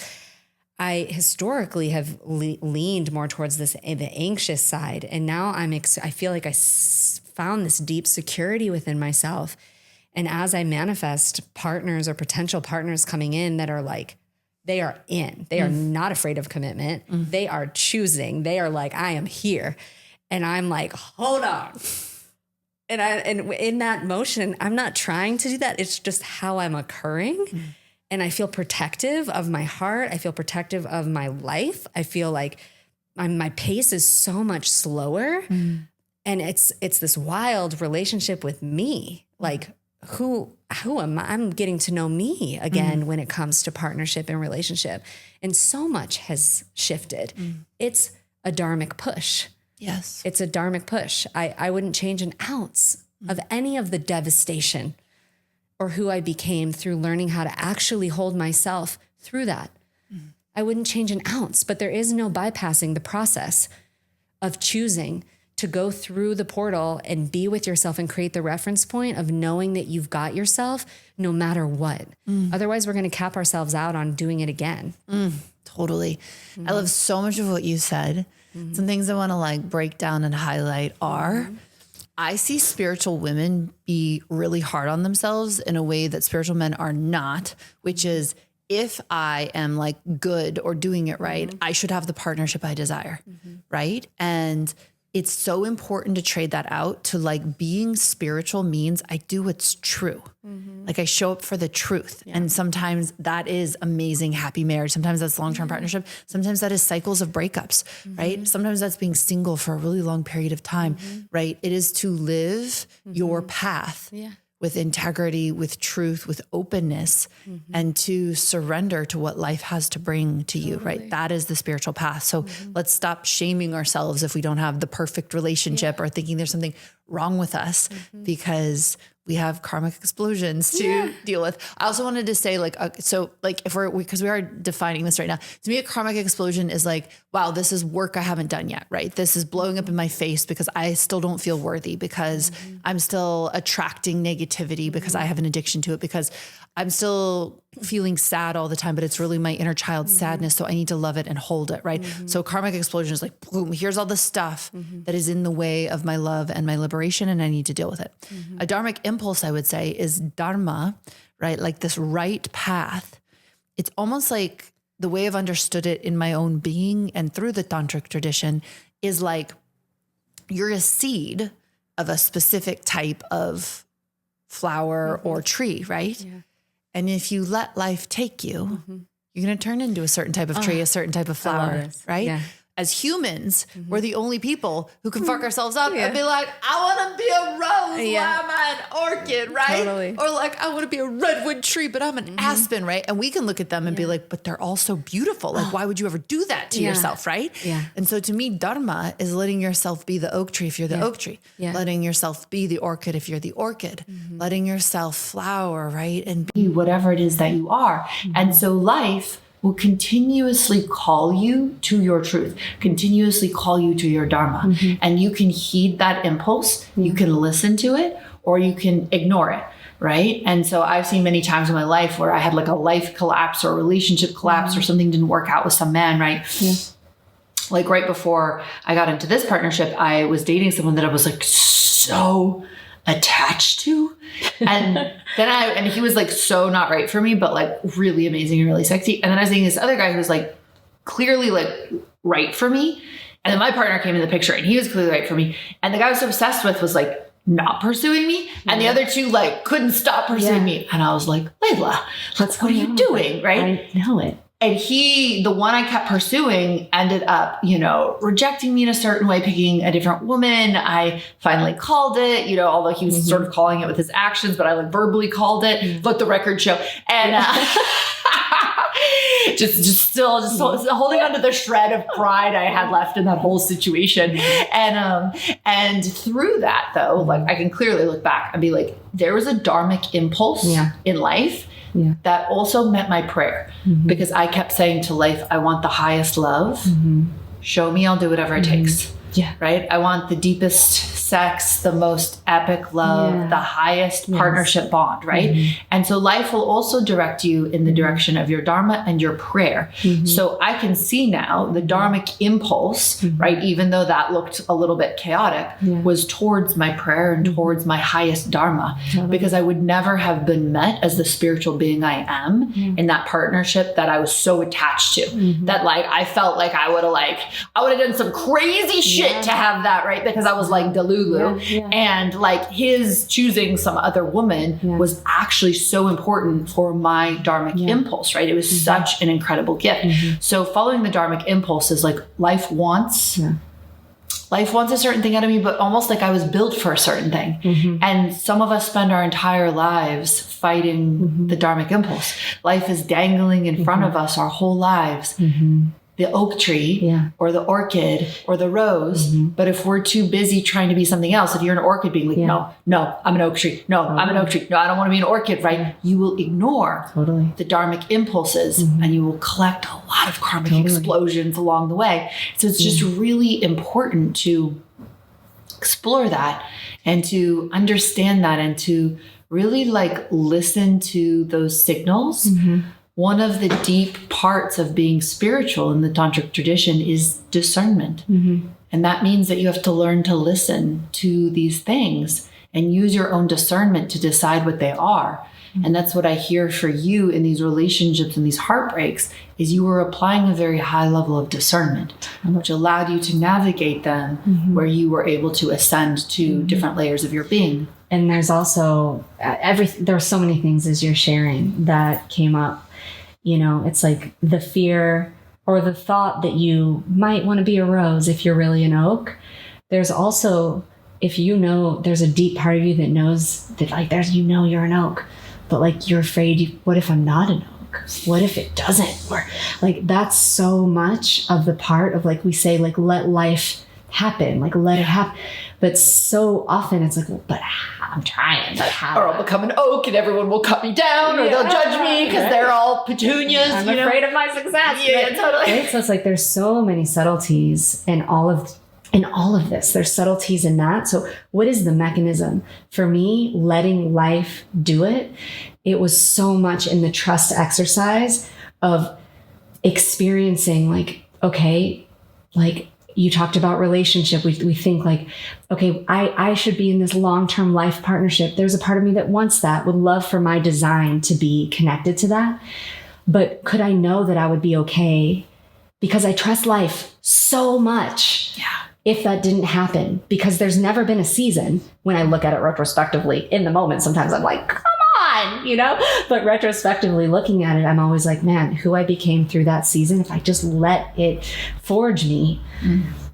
S1: I historically have leaned more towards the anxious side. And now I feel like I found this deep security within myself. And as I manifest partners or potential partners coming in that are like, they are not afraid of commitment. They are choosing. They are like, I am here. And I'm like, hold on. And in that motion, I'm not trying to do that. It's just how I'm occurring. And I feel protective of my heart. I feel protective of my life. I feel like my pace is so much slower. And it's this wild relationship with me. Like who am I? I'm getting to know me again when it comes to partnership and relationship. And so much has shifted. It's a dharmic push.
S2: Yes.
S1: It's a dharmic push. I wouldn't change an ounce of any of the devastation or who I became through learning how to actually hold myself through that. I wouldn't change an ounce, but there is no bypassing the process of choosing to go through the portal and be with yourself and create the reference point of knowing that you've got yourself no matter what. Otherwise, we're going to cap ourselves out on doing it again.
S2: Totally. I love so much of what you said. Some things I want to like break down and highlight are I see spiritual women be really hard on themselves in a way that spiritual men are not, which is if I am like good or doing it right, I should have the partnership I desire. Right. And it's so important to trade that out to like being spiritual means I do what's true. Like I show up for the truth. And sometimes that is amazing, happy marriage. Sometimes that's long-term partnership. Sometimes that is cycles of breakups, right? Sometimes that's being single for a really long period of time, right? It is to live your path with integrity, with truth, with openness, and to surrender to what life has to bring to you, right? That is the spiritual path. So let's stop shaming ourselves if we don't have the perfect relationship or thinking there's something wrong with us because we have karmic explosions to deal with. I also wanted to say because we are defining this right now, to me, a karmic explosion is like, wow, this is work I haven't done yet, right? This is blowing up in my face because I still don't feel worthy, because I'm still attracting negativity, because I have an addiction to it, because I'm still feeling sad all the time, but it's really my inner child sadness. So I need to love it and hold it, right? So karmic explosion is like, boom, here's all the stuff that is in the way of my love and my liberation, and I need to deal with it. A dharmic impulse, I would say, is dharma, right? Like this right path. It's almost like the way I've understood it in my own being and through the tantric tradition is like you're a seed of a specific type of flower or tree, right? And if you let life take you, you're going to turn into a certain type of tree, a certain type of flower, right? Yeah. As humans, we're the only people who can fuck ourselves up and be like, I want to be a rose, why am I an orchid, right? Totally. Or like, I want to be a redwood tree, but I'm an aspen, right? And we can look at them and be like, but they're all so beautiful. Like, why would you ever do that to yourself, right? Yeah. And so to me, dharma is letting yourself be the oak tree if you're the oak tree, letting yourself be the orchid if you're the orchid, letting yourself flower, right? And be whatever it is that you are. And so life will continuously call you to your truth, continuously call you to your dharma. And you can heed that impulse, you can listen to it, or you can ignore it, right? And so I've seen many times in my life where I had like a life collapse or a relationship collapse or something didn't work out with some man, right? Like right before I got into this partnership, I was dating someone that I was like so attached to. And then he was like so not right for me, but like really amazing and really sexy. And then I was dating this other guy who was like clearly like right for me. And then my partner came in the picture and he was clearly right for me. And the guy I was so obsessed with was like not pursuing me. And the other two like couldn't stop pursuing me. And I was like, Layla, what are you doing? Right? I know it. And the one I kept pursuing ended up, rejecting me in a certain way, picking a different woman. I finally called it, although he was sort of calling it with his actions, but I like verbally called it, let the record show. And just holding onto the shred of pride I had left in that whole situation. And through that though, like I can clearly look back and be like, there was a dharmic impulse in life that also met my prayer, because I kept saying to life, I want the highest love. Show me, I'll do whatever it takes. Yeah. Right. I want the deepest sex, the most epic love, the highest partnership bond. Right. And so life will also direct you in the direction of your dharma and your prayer. So I can see now the dharmic impulse, right, even though that looked a little bit chaotic, was towards my prayer and towards my highest dharma, because I would never have been met as the spiritual being I am in that partnership that I was so attached to, that like I felt like I would have done some crazy shit to have that, right? Because I was like Delulu, and like his choosing some other woman was actually so important for my dharmic impulse, right? It was such an incredible gift. So following the dharmic impulse is like life wants a certain thing out of me, but almost like I was built for a certain thing. And some of us spend our entire lives fighting the dharmic impulse. Life is dangling in front of us our whole lives. The oak tree or the orchid or the rose. But if we're too busy trying to be something else, if you're an orchid being like, no, I'm an oak tree. No, I'm an oak tree. No, I don't want to be an orchid, right? You will ignore the dharmic impulses and you will collect a lot of karmic explosions along the way. So it's just really important to explore that and to understand that and to really like listen to those signals. One of the deep parts of being spiritual in the tantric tradition is discernment. And that means that you have to learn to listen to these things and use your own discernment to decide what they are. And that's what I hear for you in these relationships and these heartbreaks, is you were applying a very high level of discernment, which allowed you to navigate them where you were able to ascend to different layers of your being.
S1: And there's also there are so many things as you're sharing that came up. You know, it's like the fear or the thought that you might want to be a rose if you're really an oak. There's also, if you know, there's a deep part of you that knows that like you're an oak, but like you're afraid, what if I'm not an oak? What if it doesn't work? Like that's so much of the part of like we say, like, let life happen, like let it happen. But so often it's like, well, but I'm trying, but how?
S2: Or I'll become an oak and everyone will cut me down, or they'll judge me because they're all petunias.
S1: I'm afraid of my success.
S2: Yeah, totally.
S1: Right? So it's like there's so many subtleties in all of this. There's subtleties in that. So what is the mechanism? For me, letting life do it, it was so much in the trust exercise of experiencing like, okay, like, you talked about relationship. We think like, okay, I should be in this long-term life partnership. There's a part of me that wants that, would love for my design to be connected to that. But could I know that I would be okay? Because I trust life so much. If that didn't happen, because there's never been a season when I look at it retrospectively. In the moment, sometimes I'm like, come on, you know, but retrospectively looking at it, I'm always like, man, who I became through that season, if I just let it forge me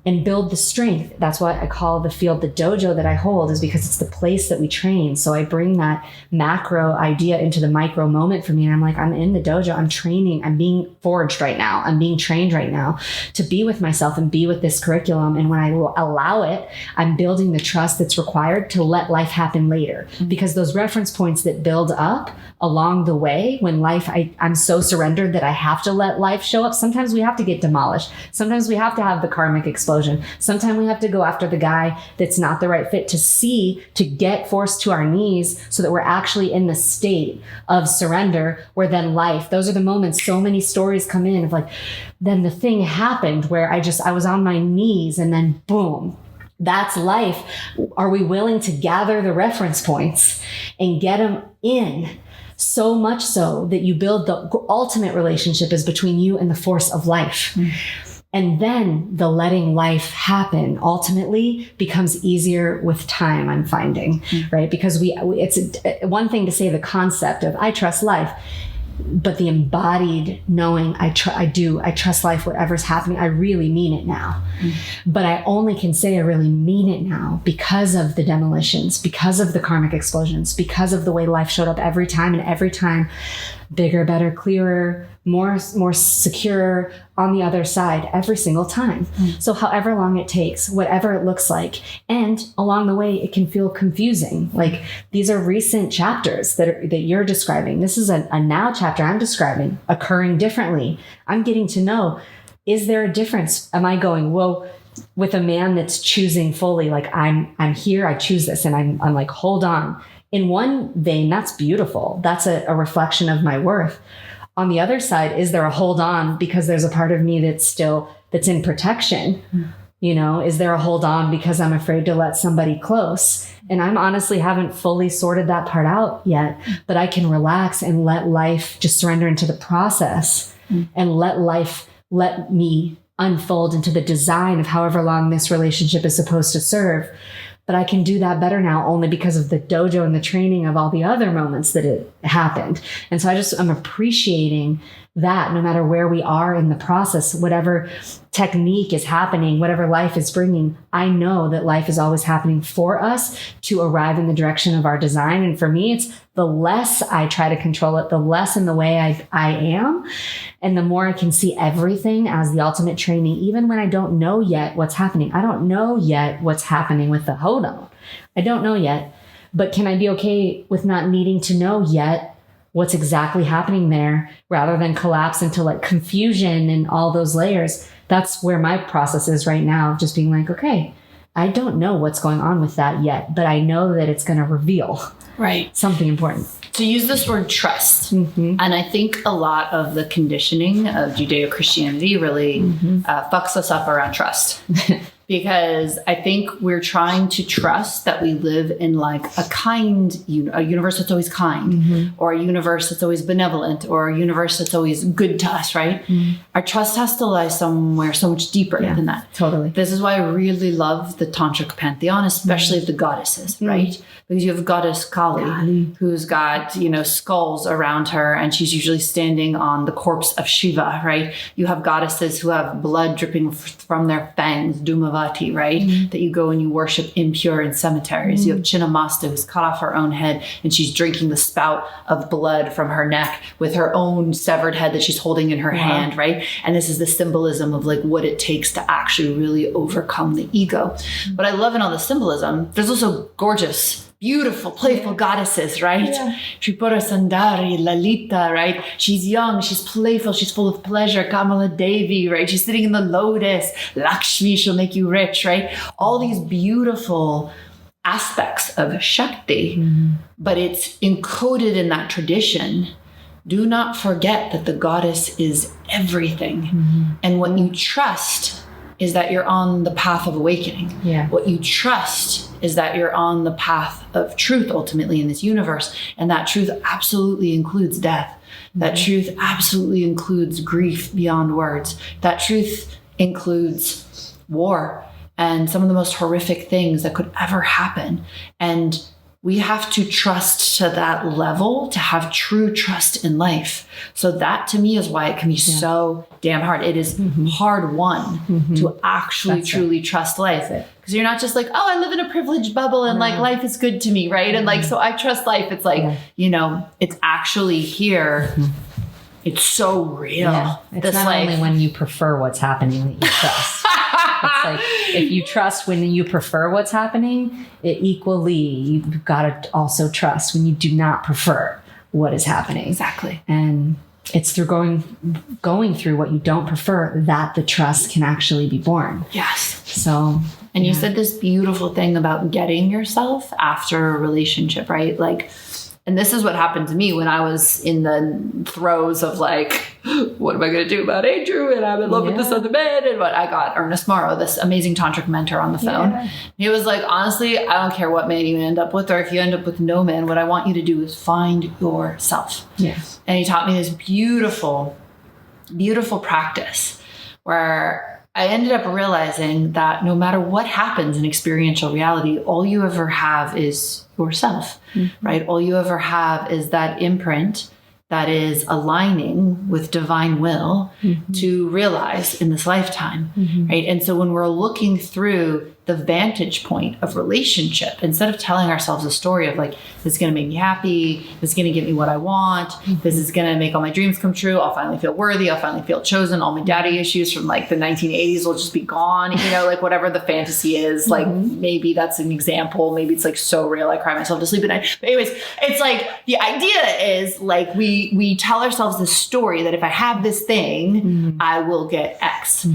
S1: and build the strength. That's why I call the field the dojo that I hold, is because it's the place that we train. So I bring that macro idea into the micro moment for me. And I'm like, I'm in the dojo, I'm training, I'm being forged right now. I'm being trained right now to be with myself and be with this curriculum. And when I allow it, I'm building the trust that's required to let life happen later. Because those reference points that build up along the way, when life, I'm so surrendered that I have to let life show up. Sometimes we have to get demolished. Sometimes we have to have the karmic explosion. Sometimes we have to go after the guy that's not the right fit to get forced to our knees so that we're actually in the state of surrender, where then life, those are the moments so many stories come in of like, then the thing happened where I was on my knees and then boom. That's life. Are we willing to gather the reference points and get them in? So much so that you build the ultimate relationship is between you and the force of life. And then the letting life happen ultimately becomes easier with time, I'm finding, right? Because it's one thing to say the concept of I trust life, but the embodied knowing I trust life, whatever's happening, I really mean it now. But I only can say I really mean it now because of the demolitions, because of the karmic explosions, because of the way life showed up every time. And every time bigger, better, clearer, more secure on the other side every single time. So however long it takes, whatever it looks like. And along the way, it can feel confusing. Like these are recent chapters that you're describing. This is a now chapter I'm describing occurring differently. I'm getting to know, is there a difference? Am I going, whoa, with a man that's choosing fully, like I'm here, I choose this. And I'm like, hold on. In one vein, that's beautiful. That's a reflection of my worth. On the other side, is there a hold on because there's a part of me that's in protection? You know, is there a hold on because I'm afraid to let somebody close? And I'm honestly haven't fully sorted that part out yet, but I can relax and let life just surrender into the process and let life let me unfold into the design of however long this relationship is supposed to serve. But I can do that better now only because of the dojo and the training of all the other moments that it happened. And so I'm appreciating that no matter where we are in the process, whatever technique is happening, whatever life is bringing, I know that life is always happening for us to arrive in the direction of our design. And for me, it's the less I try to control it, the less in the way I am. And the more I can see everything as the ultimate training, even when I don't know yet what's happening. I don't know yet what's happening with the hold on. I don't know yet, but can I be okay with not needing to know yet what's exactly happening there rather than collapse into like confusion and all those layers? That's where my process is right now. Just being like, okay, I don't know what's going on with that yet, but I know that it's going to reveal something important.
S2: To use this word trust. And I think a lot of the conditioning of Judeo-Christianity really fucks us up around trust. Because I think we're trying to trust that we live in like a universe that's always kind, or a universe that's always benevolent, or a universe that's always good to us, right? Our trust has to lie somewhere so much deeper than that.
S1: Totally.
S2: This is why I really love the Tantric pantheon, especially of the goddesses, right? Because you have goddess Kali, who's got, skulls around her, and she's usually standing on the corpse of Shiva, right? You have goddesses who have blood dripping from their fangs, Dhumavati, right? That you go and you worship impure in cemeteries. You have Chinnamasta, who's cut off her own head, and she's drinking the spout of blood from her neck with her own severed head that she's holding in her hand, right? And this is the symbolism of like what it takes to actually really overcome the ego. But I love in all the symbolism, there's also gorgeous, beautiful, playful goddesses, right? Tripura Sundari, Lalita, right? She's young, she's playful, she's full of pleasure. Kamala Devi, right? She's sitting in the lotus. Lakshmi, she'll make you rich, right? All these beautiful aspects of Shakti, but it's encoded in that tradition. Do not forget that the goddess is everything. And what you trust is that you're on the path of awakening. What you trust is that you're on the path of truth ultimately in this universe. And that truth absolutely includes death. That truth absolutely includes grief beyond words. That truth includes war and some of the most horrific things that could ever happen. And we have to trust to that level to have true trust in life. So that to me is why it can be so damn hard. It is hard won to actually truly trust life. Because you're not just like, oh, I live in a privileged bubble and like life is good to me, right? And like, so I trust life. It's like, it's actually here. It's so real.
S1: It's not only when you prefer what's happening that you trust. It's like if you trust when you prefer what's happening, you've got to also trust when you do not prefer what is happening.
S2: Exactly.
S1: And it's through going through what you don't prefer that the trust can actually be born.
S2: Yes.
S1: So,
S2: and you said this beautiful thing about getting yourself after a relationship, right? Like, and this is what happened to me when I was in the throes of like, what am I going to do about Andrew? And I'm in love with this other man. And I got Ernest Morrow, this amazing tantric mentor, on the phone. He was like, honestly, I don't care what man you end up with, or if you end up with no man, what I want you to do is find yourself. And he taught me this beautiful, beautiful practice where I ended up realizing that no matter what happens in experiential reality, all you ever have is yourself, right? All you ever have is that imprint that is aligning with divine will to realize in this lifetime, right? And so when we're looking through the vantage point of relationship, instead of telling ourselves a story of like, this is going to make me happy, this is going to get me what I want, this is going to make all my dreams come true, I'll finally feel worthy, I'll finally feel chosen, all my daddy issues from like the 1980s will just be gone, you know, like whatever the fantasy is, like maybe that's an example, maybe it's like so real I cry myself to sleep at night. But anyways, it's like the idea is like we tell ourselves this story that if I have this thing, I will get X.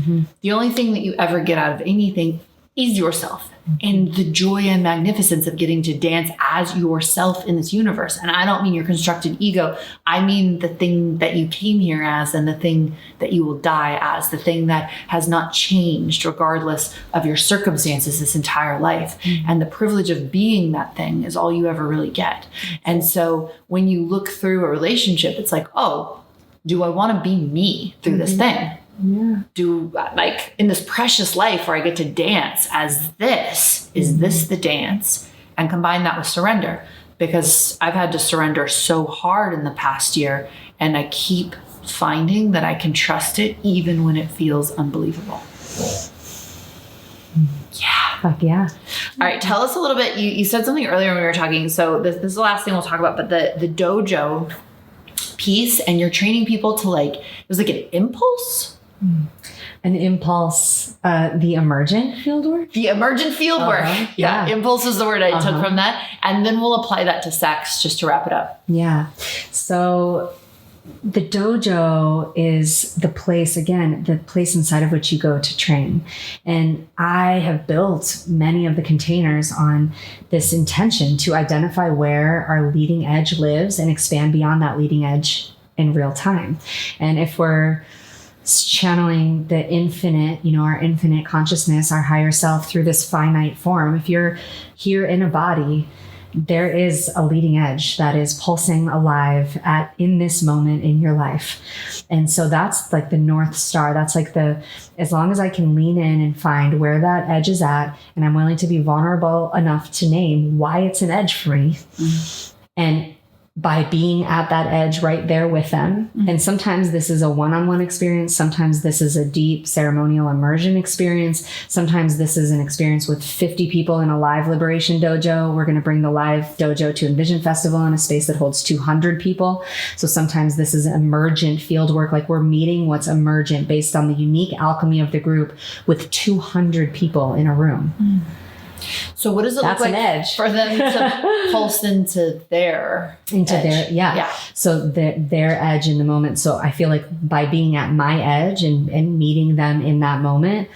S2: The only thing that you ever get out of anything is yourself and the joy and magnificence of getting to dance as yourself in this universe. And I don't mean your constructed ego. I mean the thing that you came here as and the thing that you will die as, the thing that has not changed regardless of your circumstances this entire life. And the privilege of being that thing is all you ever really get. And so when you look through a relationship, it's like, oh, do I want to be me through this thing? Yeah. Do like in this precious life where I get to dance as this, is this the dance? And combine that with surrender, because I've had to surrender so hard in the past year and I keep finding that I can trust it even when it feels unbelievable. Yeah.
S3: Fuck yeah.
S2: All right. Tell us a little bit. You said something earlier when we were talking. So this is the last thing we'll talk about, but the dojo piece, and you're training people to like, it was like an impulse.
S3: An impulse, the emergent field work?
S2: The emergent field work. Yeah. Impulse is the word I took from that. And then we'll apply that to sex just to wrap it up.
S3: Yeah. So the dojo is the place, again, the place inside of which you go to train. And I have built many of the containers on this intention to identify where our leading edge lives and expand beyond that leading edge in real time. And if we're channeling the infinite, you know, our infinite consciousness, our higher self through this finite form, if you're here in a body, there is a leading edge that is pulsing alive in this moment in your life. And so that's like the North Star. That's like as long as I can lean in and find where that edge is at, and I'm willing to be vulnerable enough to name why it's an edge for me. And by being at that edge right there with them. And sometimes this is a one-on-one experience. Sometimes this is a deep ceremonial immersion experience. Sometimes this is an experience with 50 people in a live Liberation Dojo. We're going to bring the live dojo to Envision Festival in a space that holds 200 people. So sometimes this is emergent field work, like we're meeting what's emergent based on the unique alchemy of the group with 200 people in a room.
S2: So what does it look like for them to pulse into their edge?
S3: Yeah. So their edge in the moment. So I feel like by being at my edge and meeting them in that moment,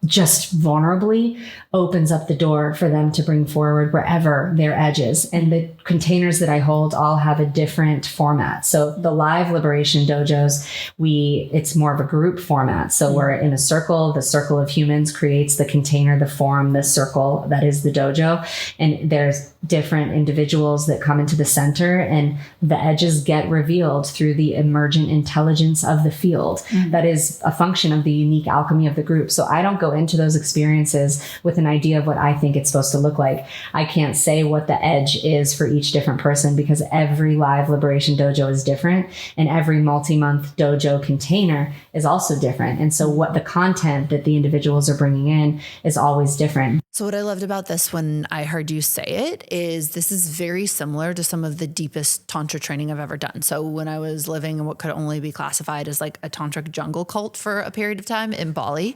S3: just vulnerably opens up the door for them to bring forward wherever their edge is. And the containers that I hold all have a different format. So the live Liberation Dojos, it's more of a group format. So we're in a circle. The circle of humans creates the container, the form, the circle that is the dojo. And there's different individuals that come into the center, and the edges get revealed through the emergent intelligence of the field. That is a function of the unique alchemy of the group. So I don't go into those experiences with an idea of what I think it's supposed to look like. I can't say what the edge is for each different person, because every live Liberation Dojo is different, and every multi-month dojo container is also different. And so what the content that the individuals are bringing in is always different.
S4: So what I loved about this when I heard you say it is this is very similar to some of the deepest Tantra training I've ever done. So when I was living in what could only be classified as like a Tantric jungle cult for a period of time in Bali,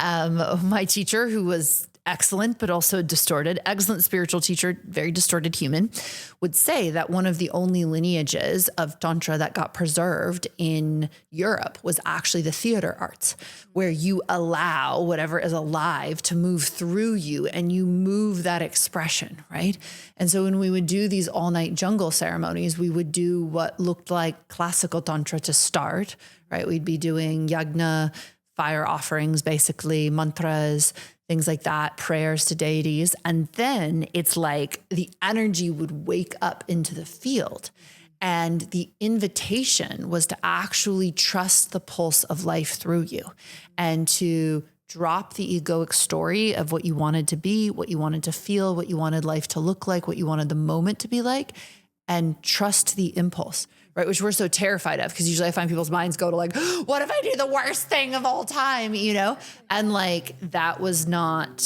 S4: my teacher, who was excellent, but also distorted, excellent spiritual teacher, very distorted human, would say that one of the only lineages of Tantra that got preserved in Europe was actually the theater arts, where you allow whatever is alive to move through you and you move that expression, right? And so when we would do these all-night jungle ceremonies, we would do what looked like classical Tantra to start, right? We'd be doing yagna, fire offerings, basically, mantras, things like that, prayers to deities. And then it's like the energy would wake up into the field. And the invitation was to actually trust the pulse of life through you and to drop the egoic story of what you wanted to be, what you wanted to feel, what you wanted life to look like, what you wanted the moment to be like, and trust the impulse, right? Which we're so terrified of, because usually I find people's minds go to like, what if I do the worst thing of all time, you know? And like, that was not,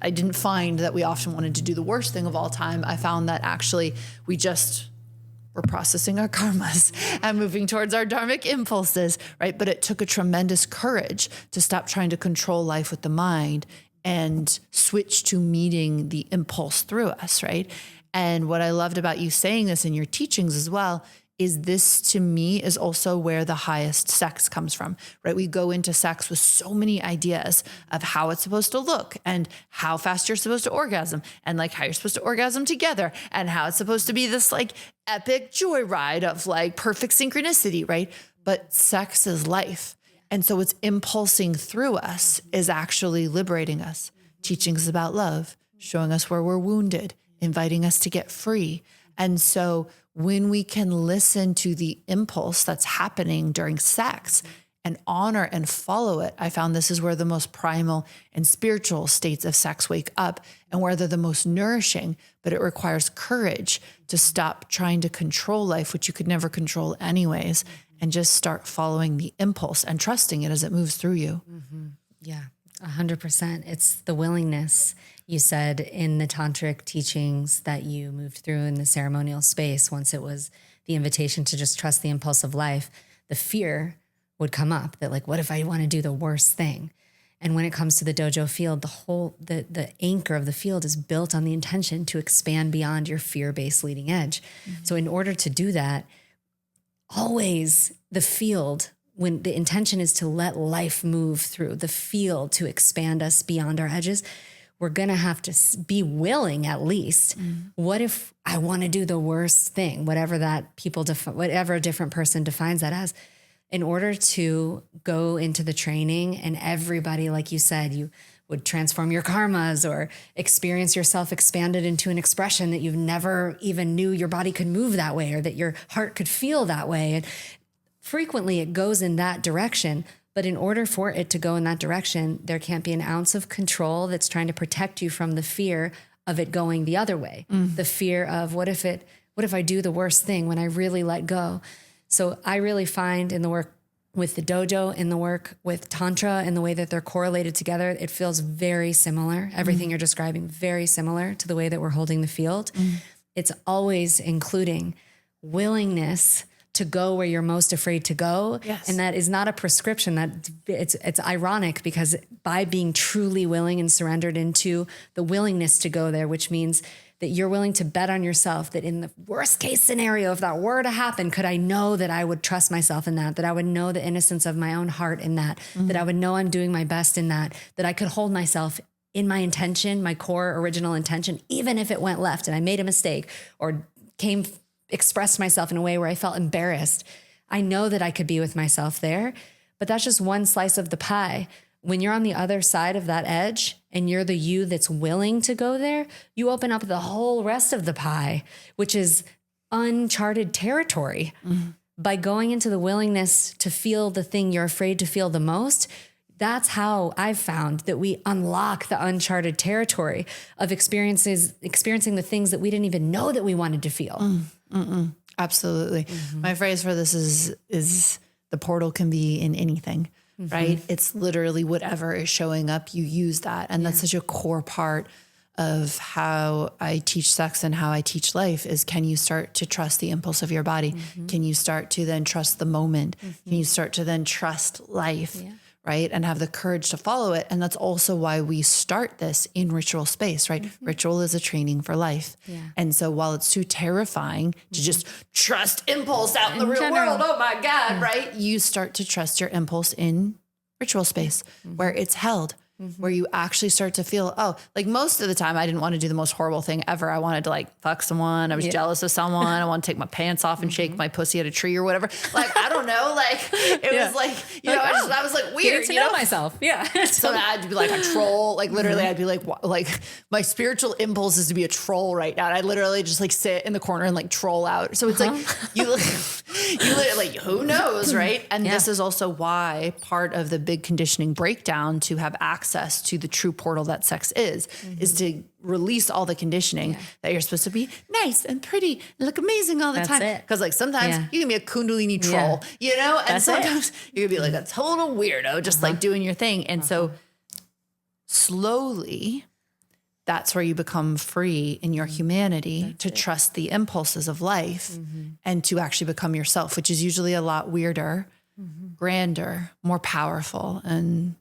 S4: I didn't find that we often wanted to do the worst thing of all time. I found that actually we just were processing our karmas and moving towards our dharmic impulses, right? But it took a tremendous courage to stop trying to control life with the mind and switch to meeting the impulse through us, right? And what I loved about you saying this in your teachings as well is this, to me, is also where the highest sex comes from, right? We go into sex with so many ideas of how it's supposed to look and how fast you're supposed to orgasm and like how you're supposed to orgasm together and how it's supposed to be this like epic joyride of like perfect synchronicity, right? But sex is life. And so what's impulsing through us is actually liberating us, teaching us about love, showing us where we're wounded, inviting us to get free. And so when we can listen to the impulse that's happening during sex and honor and follow it, I found this is where the most primal and spiritual states of sex wake up and where they're the most nourishing, but it requires courage to stop trying to control life, which you could never control anyways, and just start following the impulse and trusting it as it moves through you.
S1: Mm-hmm. Yeah, 100%. It's the willingness. You said in the tantric teachings that you moved through in the ceremonial space, once it was the invitation to just trust the impulse of life, the fear would come up that like, what if I want to do the worst thing? And when it comes to the dojo field, the anchor of the field is built on the intention to expand beyond your fear-based leading edge. Mm-hmm. So in order to do that, always the field, when the intention is to let life move through the field to expand us beyond our edges, we're going to have to be willing at least. What if I want to do the worst thing, whatever that whatever a different person defines that as, in order to go into the training and everybody, like you said, you would transform your karmas or experience yourself expanded into an expression that you've never even knew your body could move that way or that your heart could feel that way. And frequently it goes in that direction. But in order for it to go in that direction, there can't be an ounce of control that's trying to protect you from the fear of it going the other way. The fear of what if I do the worst thing when I really let go? So I really find in the work with the dojo, in the work with tantra, in the way that they're correlated together, it feels very similar. Everything you're describing, very similar to the way that we're holding the field. It's always including willingness to go where you're most afraid to go. Yes. And that is not a prescription. That it's ironic because by being truly willing and surrendered into the willingness to go there, which means that you're willing to bet on yourself that in the worst case scenario, if that were to happen, could I know that I would trust myself in that I would know the innocence of my own heart in that I would know I'm doing my best in that I could hold myself in my intention, my core original intention, even if it went left and I made a mistake or expressed myself in a way where I felt embarrassed. I know that I could be with myself there, but that's just one slice of the pie. When you're on the other side of that edge and you're the you that's willing to go there, you open up the whole rest of the pie, which is uncharted territory. By going into the willingness to feel the thing you're afraid to feel the most, that's how I've found that we unlock the uncharted territory of experiencing the things that we didn't even know that we wanted to feel.
S4: Absolutely. My phrase for this is the portal can be in anything, right? It's literally whatever is showing up, you use that. And that's such a core part of how I teach sex and how I teach life is, can you start to trust the impulse of your body? Can you start to then trust the moment? Can you start to then trust life? Right? And have the courage to follow it. And that's also why we start this in ritual space, right? Ritual is a training for life. And so while it's too terrifying to just trust impulse out in the real world, oh my God, right? You start to trust your impulse in ritual space where it's held, where you actually start to feel, oh, like most of the time I didn't want to do the most horrible thing ever. I wanted to like fuck someone. I was jealous of someone. I want to take my pants off and shake my pussy at a tree or whatever. Like, I don't know. Like it was like, you know, I was like weird,
S1: to know myself. Yeah.
S4: So I'd be like a troll. Like literally I'd be like my spiritual impulse is to be a troll right now. And I literally just like sit in the corner and like troll out. So it's like, you literally like, who knows? Right. And this is also why part of the big conditioning breakdown to have access access to the true portal that sex is to release all the conditioning that you're supposed to be nice and pretty and look amazing all the time. Because like sometimes you can be a kundalini troll, you know, and
S1: That's
S4: sometimes you can be like a total weirdo, just like doing your thing. And so slowly, that's where you become free in your humanity to trust the impulses of life and to actually become yourself, which is usually a lot weirder, grander, more powerful, and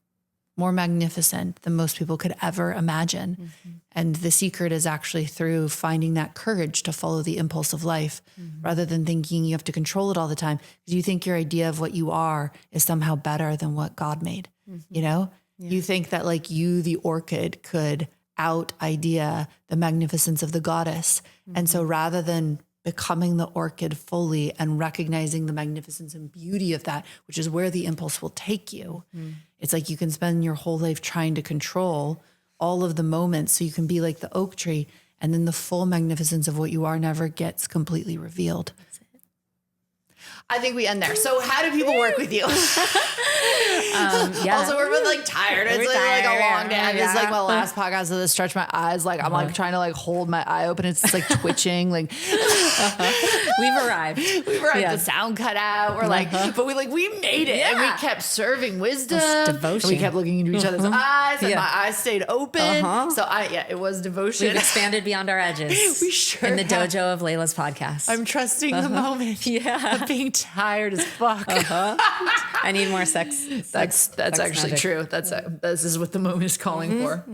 S4: more magnificent than most people could ever imagine. And the secret is actually through finding that courage to follow the impulse of life rather than thinking you have to control it all the time. Because you think your idea of what you are is somehow better than what God made, you know? You think that like you, the orchid, could out idea the magnificence of the goddess. And so rather than becoming the orchid fully and recognizing the magnificence and beauty of that, which is where the impulse will take you, it's like you can spend your whole life trying to control all of the moments so you can be like the oak tree, and then the full magnificence of what you are never gets completely revealed. I think we end there. So how do people work with you? Also, we're both like tired. It's like a long day. It's like my last podcast of this, stretch my eyes. Like I'm like trying to like hold my eye open. It's like twitching. Like
S1: We've arrived.
S4: The sound cut out. We're like, but we made it. And we kept serving wisdom.
S1: Devotion.
S4: And we kept looking into each other's eyes, and my eyes stayed open. So it was devotion.
S1: We've expanded beyond our edges.
S4: We sure
S1: in the
S4: have.
S1: dojo of Layla's podcast.
S4: I'm trusting the moment. Of being tired as fuck.
S1: I need more sex.
S4: That's actually
S1: magic.
S4: true. This is what the moment is calling for.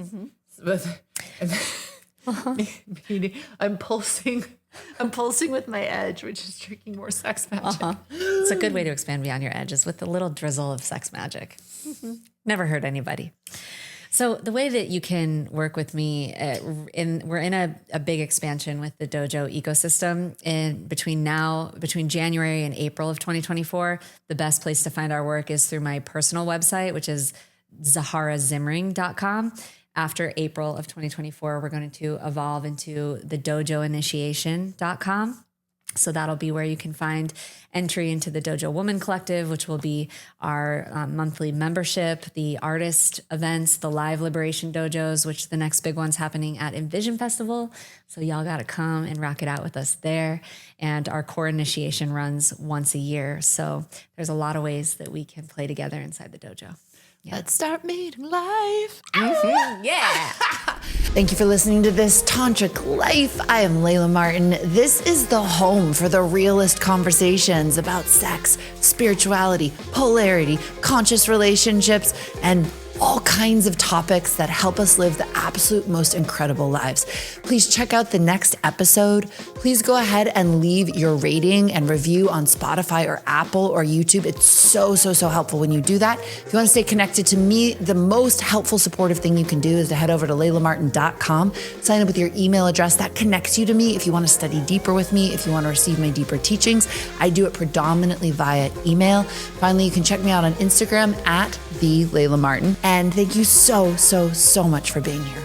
S4: I'm pulsing with my edge, which is drinking more sex magic.
S1: It's a good way to expand beyond your edges with a little drizzle of sex magic. Never hurt anybody. So the way that you can work with me, we're in a big expansion with the dojo ecosystem. Between January and April of 2024, the best place to find our work is through my personal website, which is zaharazimring.com. After April of 2024, we're going to evolve into the dojoinitiation.com. So that'll be where you can find entry into the Dojo Woman Collective, which will be our monthly membership, the artist events, the live Liberation Dojos, which the next big one's happening at Envision Festival. So y'all got to come and rock it out with us there. And our core initiation runs once a year. So there's a lot of ways that we can play together inside the dojo.
S4: Let's start meeting life.
S1: Yeah.
S4: Thank you for listening to this Tantric Life. I am Layla Martin. This is the home for the realest conversations about sex, spirituality, polarity, conscious relationships, and all kinds of topics that help us live the absolute most incredible lives. Please check out the next episode. Please go ahead and leave your rating and review on Spotify or Apple or YouTube. It's so helpful when you do that. If you want to stay connected to me, the most helpful, supportive thing you can do is to head over to laylamartin.com, sign up with your email address. That connects you to me if you want to study deeper with me, if you want to receive my deeper teachings. I do it predominantly via email. Finally, you can check me out on Instagram at @the Layla Martin. And thank you so much for being here.